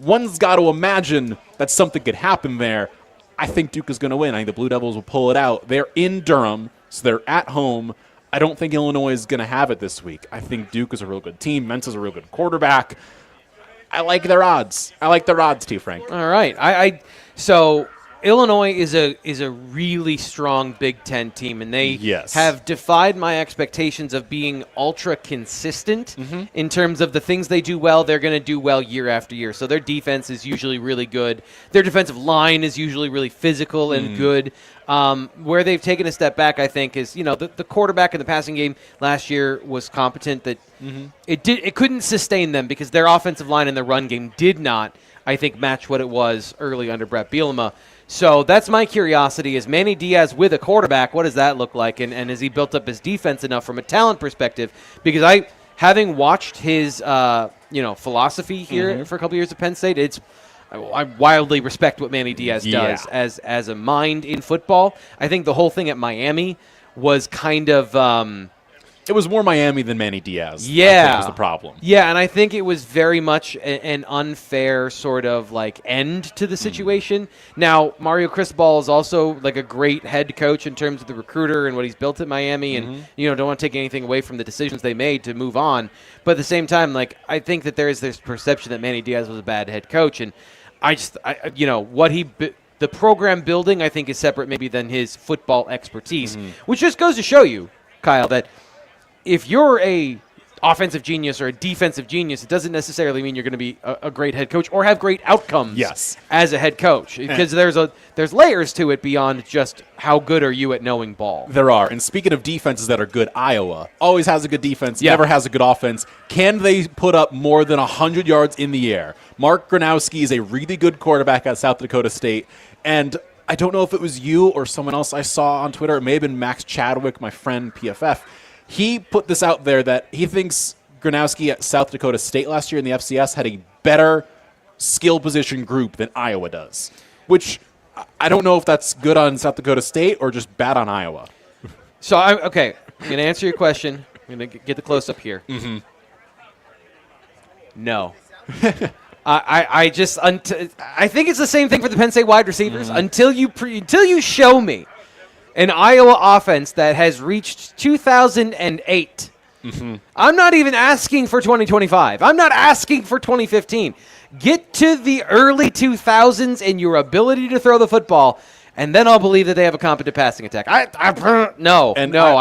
one's got to imagine that something could happen there. I think Duke is going to win. I think the Blue Devils will pull it out. They're in Durham, so they're at home. I don't think Illinois is going to have it this week. I think Duke is a real good team. Mensah's a real good quarterback. I like their odds. T. Frank.
All right. So Illinois is a really strong Big Ten team, and they have defied my expectations of being ultra consistent in terms of the things they do well. They're going to do well year after year. So their defense is usually really good. Their defensive line is usually really physical and good. Where they've taken a step back, I think, is the quarterback in the passing game last year was competent. That it couldn't sustain them because their offensive line and their run game did not, I think, match what it was early under Brett Bielema. So that's my curiosity: is Manny Diaz with a quarterback? What does that look like? And has he built up his defense enough from a talent perspective? Because having watched his philosophy here for a couple years at Penn State, I wildly respect what Manny Diaz does as a mind in football. I think the whole thing at Miami was kind of
it was more Miami than Manny Diaz.
Yeah,
I think was the problem.
Yeah, and I think it was very much an unfair sort of like end to the situation. Now, Mario Cristobal is also like a great head coach in terms of the recruiter and what he's built at Miami, and don't want to take anything away from the decisions they made to move on. But at the same time, like I think that there is this perception that Manny Diaz was a bad head coach, and the program building I think is separate maybe than his football expertise, which just goes to show you, Kyle, that if you're a offensive genius or a defensive genius, it doesn't necessarily mean you're going to be a great head coach or have great outcomes as a head coach, because there's layers to it beyond just how good are you at knowing ball.
There are. And speaking of defenses that are good, Iowa always has a good defense, never has a good offense. Can they put up more than 100 yards in the air? Mark Gronowski is a really good quarterback at South Dakota State, and I don't know if it was you or someone else I saw on Twitter. It may have been Max Chadwick, my friend PFF. He put this out there that he thinks Gronowski at South Dakota State last year in the FCS had a better skill position group than Iowa does, which I don't know if that's good on South Dakota State or just bad on Iowa.
So, I'm going to answer your question. I'm going to get the close-up here. No. I think it's the same thing for the Penn State wide receivers. Until you show me an Iowa offense that has reached 2008. I'm not even asking for 2025. I'm not asking for 2015. Get to the early 2000s and your ability to throw the football, and then I'll believe that they have a competent passing attack. I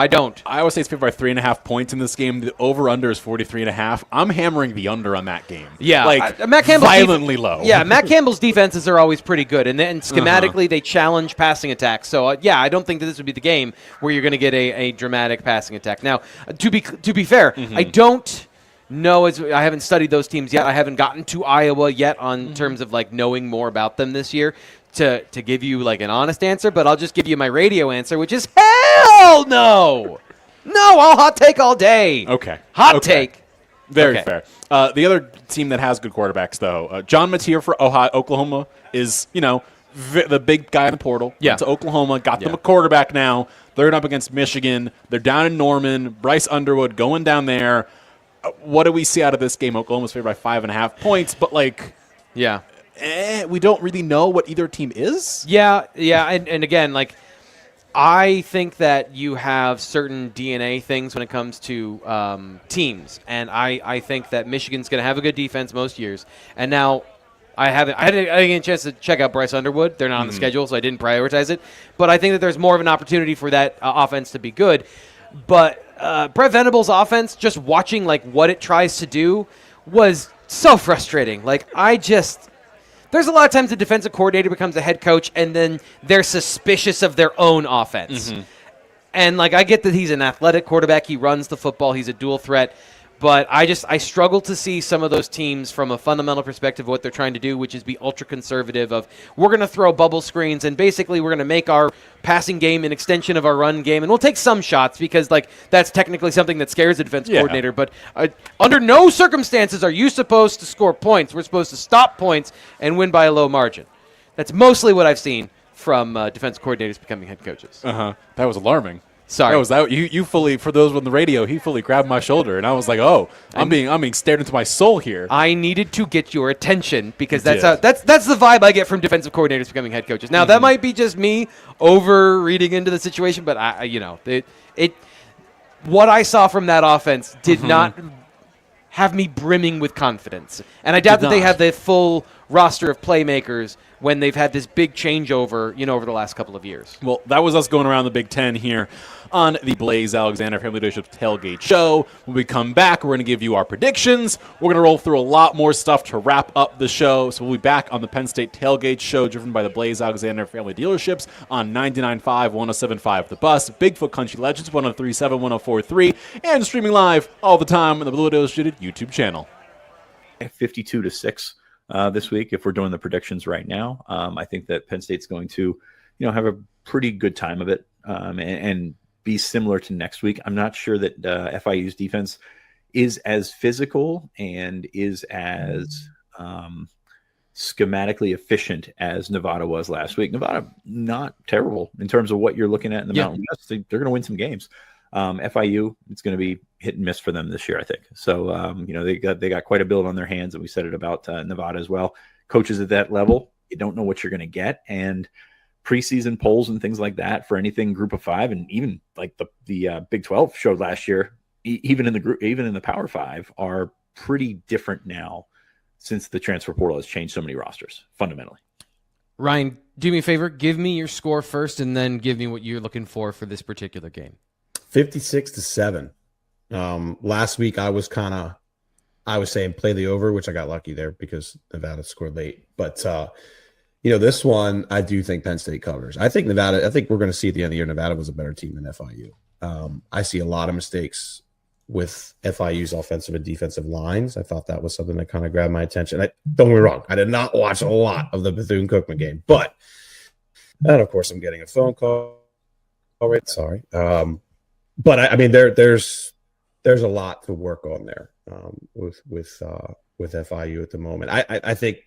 don't.
Iowa State's favored by 3.5 points in this game. The over-under is 43.5. I'm hammering the under on that game.
Yeah,
Matt Campbell's violently low.
Yeah, Matt Campbell's defenses are always pretty good, and then schematically they challenge passing attacks. So I don't think that this would be the game where you're going to get a dramatic passing attack. Now, to be fair, I don't know. I haven't studied those teams yet. I haven't gotten to Iowa yet on terms of like knowing more about them this year to give you like an honest answer, but I'll just give you my radio answer, which is hell no. No, I'll hot take all day.
Okay.
Hot take.
Very fair. The other team that has good quarterbacks, though, John Mateer for Oklahoma is, the big guy in the portal.
Yeah.
To Oklahoma, got them a quarterback now. They're up against Michigan. They're down in Norman. Bryce Underwood going down there. What do we see out of this game? Oklahoma's favored by 5.5 points, but we don't really know what either team is.
Yeah, and again, I think that you have certain DNA things when it comes to teams, and I think that Michigan's going to have a good defense most years. And now I didn't get a chance to check out Bryce Underwood. They're not on the schedule, so I didn't prioritize it. But I think that there's more of an opportunity for that offense to be good. But Brett Venables' offense, just watching what it tries to do, was so frustrating. There's a lot of times the defensive coordinator becomes a head coach, and then they're suspicious of their own offense. And I get that he's an athletic quarterback. He runs the football. He's a dual threat. But I struggle to see some of those teams from a fundamental perspective of what they're trying to do, which is be ultra conservative of we're going to throw bubble screens and basically we're going to make our passing game an extension of our run game. And we'll take some shots because that's technically something that scares the defense coordinator. But under no circumstances are you supposed to score points. We're supposed to stop points and win by a low margin. That's mostly what I've seen from defense coordinators becoming head coaches.
That was alarming.
Sorry.
You fully, for those on the radio, he fully grabbed my shoulder, and I was like, "Oh, I'm being stared into my soul here."
I needed to get your attention because that's the vibe I get from defensive coordinators becoming head coaches. Now that might be just me over reading into the situation, but what I saw from that offense did not have me brimming with confidence, and I doubt that they have the full roster of playmakers when they've had this big changeover, over the last couple of years.
Well, that was us going around the Big Ten here on the Blaze Alexander Family Leadership Tailgate Show. When we come back, we're going to give you our predictions. We're going to roll through a lot more stuff to wrap up the show. So we'll be back on the Penn State Tailgate Show, driven by the Blaze Alexander Family Dealerships on 99.5, 107.5 The Bus, Bigfoot Country Legends, 103.7, 104.3, and streaming live all the time on the Blue Illustrated YouTube channel.
52-6 this week, if we're doing the predictions right now. I think that Penn State's going to, have a pretty good time of it and be similar to next week. I'm not sure that FIU's defense is as physical and is as schematically efficient as Nevada was last week. Nevada, not terrible in terms of what you're looking at in the Mountain West. They're going to win some games. FIU, it's going to be hit and miss for them this year, I think. So, they got quite a build on their hands, and we said it about Nevada as well. Coaches at that level, you don't know what you're going to get, and preseason polls and things like that for anything Group of Five, and even like the Big 12 showed last year, even in the Power Five, are pretty different now since the transfer portal has changed so many rosters fundamentally.
Ryan, do me a favor, give me your score first, and then give me what you're looking for this particular game.
56-7. Last week I was saying play the over, which I got lucky there because Nevada scored late. But this one I do think Penn State covers. I think we're going to see at the end of the year Nevada was a better team than FIU. I see a lot of mistakes with FIU's offensive and defensive lines. I thought that was something that kind of grabbed my attention. Don't get me wrong, I did not watch a lot of the Bethune-Cookman game, and of course I'm getting a phone call. All right, sorry. But I mean, there's a lot to work on there with FIU at the moment. I think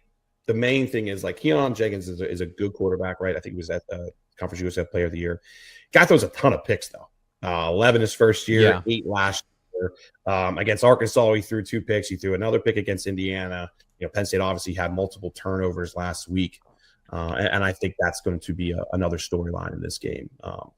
the main thing is like Keon Jenkins is a good quarterback, right? I think he was at the Conference USA Player of the Year. Guy throws a ton of picks though. 11 his first year, 8 last year. Against Arkansas, he threw 2 picks. He threw another pick against Indiana. Penn State obviously had multiple turnovers last week. And I think that's going to be another storyline in this game.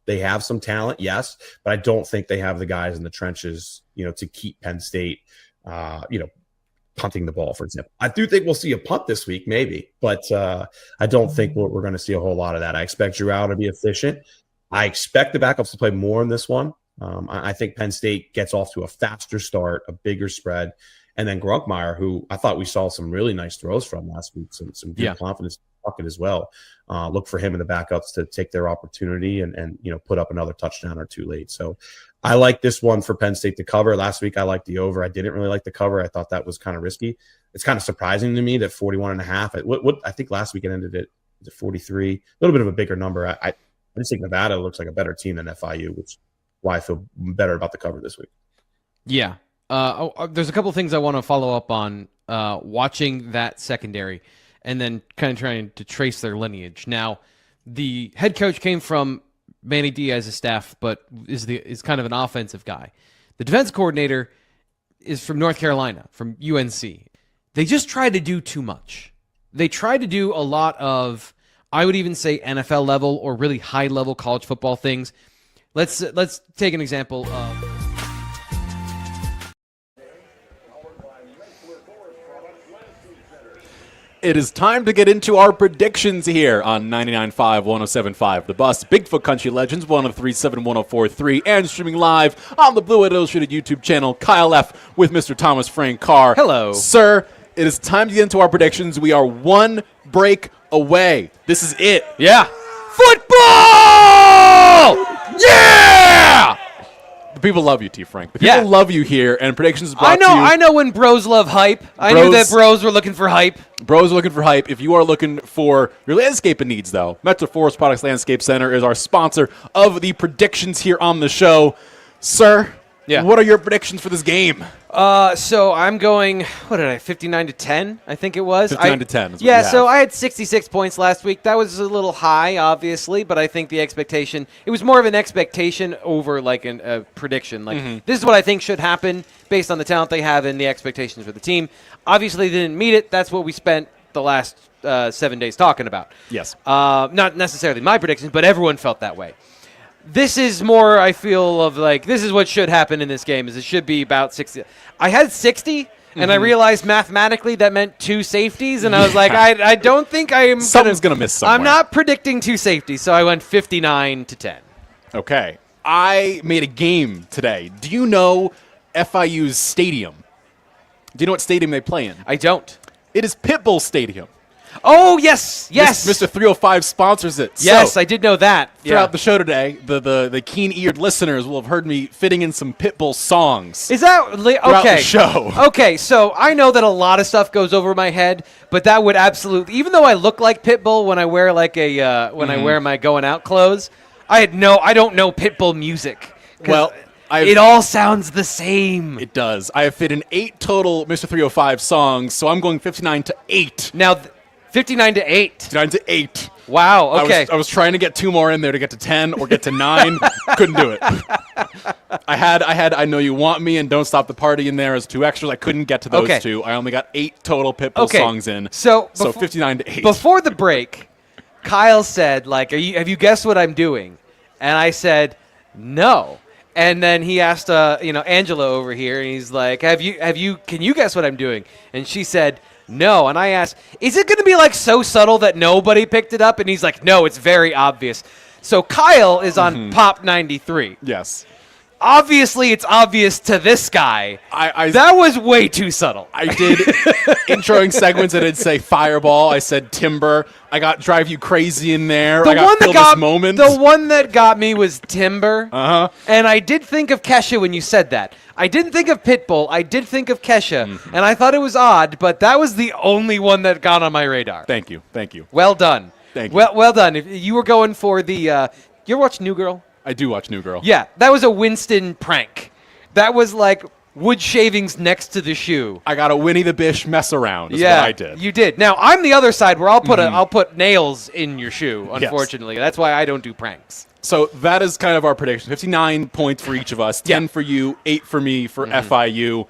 They have some talent, yes, but I don't think they have the guys in the trenches, to keep Penn State, punting the ball, for example. I do think we'll see a punt this week, maybe, but I don't think we're going to see a whole lot of that. I expect Zuriah to be efficient. I expect the backups to play more in this one. I think Penn State gets off to a faster start, a bigger spread, and then Grunkmeyer, who I thought we saw some really nice throws from last week, some good confidence pocket as well. Look for him and the backups to take their opportunity and put up another touchdown or 2 late. So I like this one for Penn State to cover. Last week I liked the over. I didn't really like the cover. I thought that was kind of risky. It's kind of surprising to me that 41.5. What I think last week it ended at 43. A little bit of a bigger number. I just think Nevada looks like a better team than FIU, which is why I feel better about the cover this week.
Yeah. There's a couple of things I want to follow up on watching that secondary and then kind of trying to trace their lineage. Now, the head coach came from Manny Diaz's staff, but is kind of an offensive guy. The defense coordinator is from North Carolina, from UNC. They just tried to do too much. They tried to do a lot of, I would even say, NFL level or really high level college football things. Let's take an example of.
It is time to get into our predictions here on 99.5, 107.5 The Bus, Bigfoot Country Legends, 103.7, 104.3, and streaming live on the Blue Illustrated YouTube channel. Kyle F. with Mr. Thomas Frank Carr.
Hello.
Sir, it is time to get into our predictions. We are one break away. This is it.
Yeah.
Football! Yeah! The people love you, T. Frank. The people love you here, and predictions is brought to you.
I know when bros love hype. I knew that bros were looking for hype.
Bros are looking for hype. If you are looking for your landscaping needs, though, Metro Forest Products Landscape Center is our sponsor of the predictions here on the show. Sir, what are your predictions for this game?
So I'm going, 59-10, I think it was.
59-10 is
what so I had 66 points last week. That was a little high, obviously, but I think the expectation, it was more of an expectation over like a prediction. Like, this is what I think should happen based on the talent they have and the expectations for the team. Obviously, they didn't meet it. That's what we spent the last 7 days talking about.
Yes.
Not necessarily my predictions, but everyone felt that way. This is more, I feel, of like, this is what should happen in this game, is it should be about 60. I had 60, and I realized mathematically that meant 2 safeties, and I was like, I don't think I am.
Someone's going to miss somewhere.
I'm not predicting 2 safeties, so I went 59-10.
Okay. I made a game today. Do you know FIU's stadium? Do you know what stadium they play in?
I don't.
It is Pitbull Stadium.
Oh, yes.
Mr. 305 sponsors it.
Yes,
so,
I did know that.
Throughout the show today, the keen-eared listeners will have heard me fitting in some Pitbull songs.
Is that okay?
The show.
Okay, so I know that a lot of stuff goes over my head, but that would absolutely, even though I look like Pitbull when I wear like a I wear my going out clothes, I don't know Pitbull music.
Well,
it all sounds the same.
It does. I have fit in 8 total Mr. 305 songs, so I'm going 59-8.
Now, 59-8.
59-8.
Wow. Okay.
I was trying to get 2 more in there to get to 10 or get to 9. Couldn't do it. I had I Know You Want Me and Don't Stop the Party in there as 2 extras. I couldn't get to those 2. I only got 8 total Pitbull songs in.
So
59-8.
Before the break, Kyle said, like, have you guessed what I'm doing? And I said, no. And then he asked, Angela over here, and he's like, can you guess what I'm doing? And she said, no. And I asked, is it going to be like so subtle that nobody picked it up? And he's like, no, it's very obvious. So Kyle is on Pop 93.
Yes.
Obviously, it's obvious to this guy. That was way too subtle.
I did introing segments. I did say Fireball. I said Timber. I got Drive You Crazy in there. I got Feel This Moment.
The one that got me was Timber.
Uh-huh.
And I did think of Kesha when you said that. I didn't think of Pitbull. I did think of Kesha. And I thought it was odd, but that was the only one that got on my radar.
Thank you.
Well done.
Thank you.
Well done. If you were going for the you ever watch New Girl?
I do watch New Girl.
Yeah, that was a Winston prank. That was like wood shavings next to the shoe.
I got a Winnie the Bish mess around is what I did.
You did. Now, I'm the other side where I'll put nails in your shoe, unfortunately. Yes. That's why I don't do pranks.
So that is kind of our prediction. 59 points for each of us. 10 for you, 8 for me for FIU.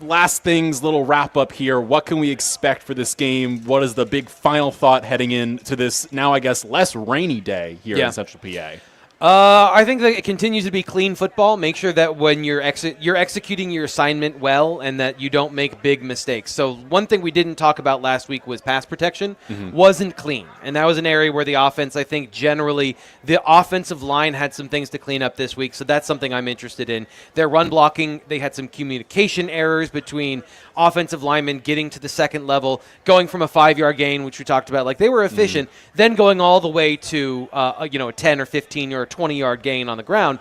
Last things, little wrap up here. What can we expect for this game? What is the big final thought heading into this now, I guess, less rainy day here in Central PA?
I think that it continues to be clean football. Make sure that when you're executing your assignment well and that you don't make big mistakes. So one thing we didn't talk about last week was pass protection wasn't clean. And that was an area where the offense, I think generally, the offensive line had some things to clean up this week. So that's something I'm interested in. Their run blocking, they had some communication errors between offensive linemen getting to the second level, going from a 5-yard gain, which we talked about, like they were efficient, then going all the way to a 10 or 15 or 20-yard gain on the ground.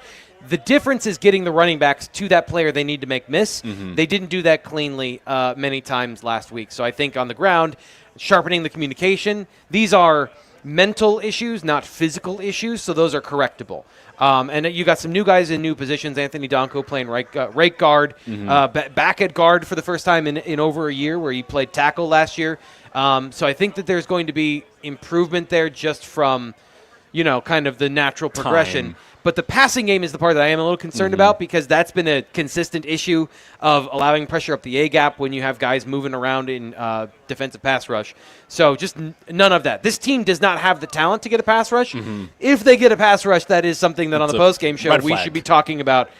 The difference is getting the running backs to that player they need to make miss. They didn't do that cleanly many times last week. So I think on the ground, sharpening the communication, these are mental issues, not physical issues, so those are correctable. And you got some new guys in new positions. Anthony Donko playing right guard, back at guard for the first time in over a year, where he played tackle last year. So I think that there's going to be improvement there just from kind of the natural progression. But the passing game is the part that I am a little concerned about, because that's been a consistent issue of allowing pressure up the A-gap when you have guys moving around in defensive pass rush. So just none of that. This team does not have the talent to get a pass rush. If they get a pass rush, that is something that on the post-game show we should be talking about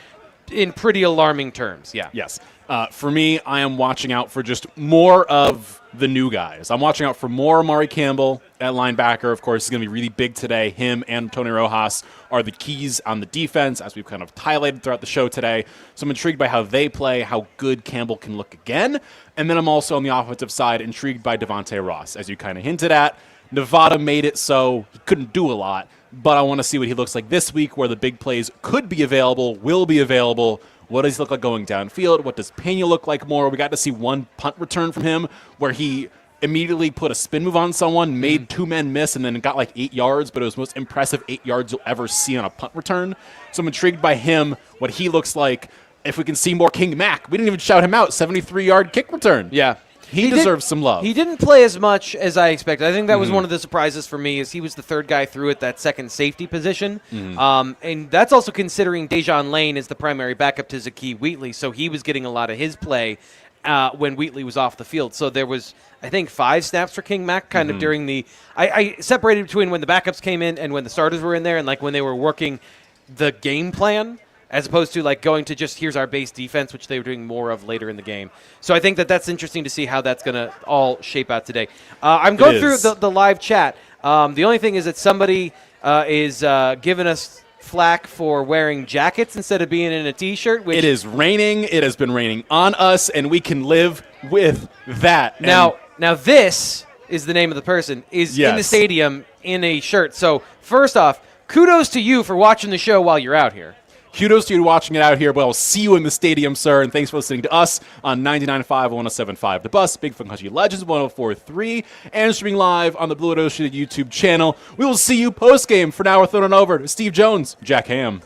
in pretty alarming terms. Yeah.
Yes. For me, I am watching out for just more of the new guys. I'm watching out for more Amari Campbell at linebacker. Of course, he's going to be really big today. Him and Tony Rojas are the keys on the defense, as we've kind of highlighted throughout the show today. So I'm intrigued by how they play, how good Campbell can look again. And then I'm also on the offensive side intrigued by Devontae Ross, as you kind of hinted at. Nevada made it so he couldn't do a lot, but I want to see what he looks like this week, where the big plays could be available, will be available. What does he look like going downfield? What does Pena look like more? We got to see one punt return from him where he immediately put a spin move on someone, made 2 men miss, and then got like 8 yards, but it was the most impressive 8 yards you'll ever see on a punt return. So I'm intrigued by him, what he looks like. If we can see more King Mack. We didn't even shout him out. 73-yard kick return.
Yeah.
He deserves some love.
He didn't play as much as I expected. I think that was one of the surprises for me, is he was the third guy through at that second safety position. And that's also considering Dejon Lane is the primary backup to Zakee Wheatley, so he was getting a lot of his play when Wheatley was off the field. So there was, I think, 5 snaps for King Mack kind of during the – I separated between when the backups came in and when the starters were in there, and like when they were working the game plan. as opposed to like going to just here's our base defense, which they were doing more of later in the game. So I think that's interesting to see how that's going to all shape out today. I'm going through the live chat. The only thing is that somebody is giving us flack for wearing jackets instead of being in a T-shirt. Which
it is raining. It has been raining on us, and we can live with that.
Now this is the name of the person is in the stadium in a shirt. So first off, kudos to you for watching the show while you're out here.
Kudos to you watching it out here. Well, see you in the stadium, sir, and thanks for listening to us on 99.5, 107.5 The Bus, Big Fun Country Legends 104.3, and streaming live on the Blue Ocean YouTube channel. We will see you post-game. For now, we're throwing it over to Steve Jones, Jack Ham.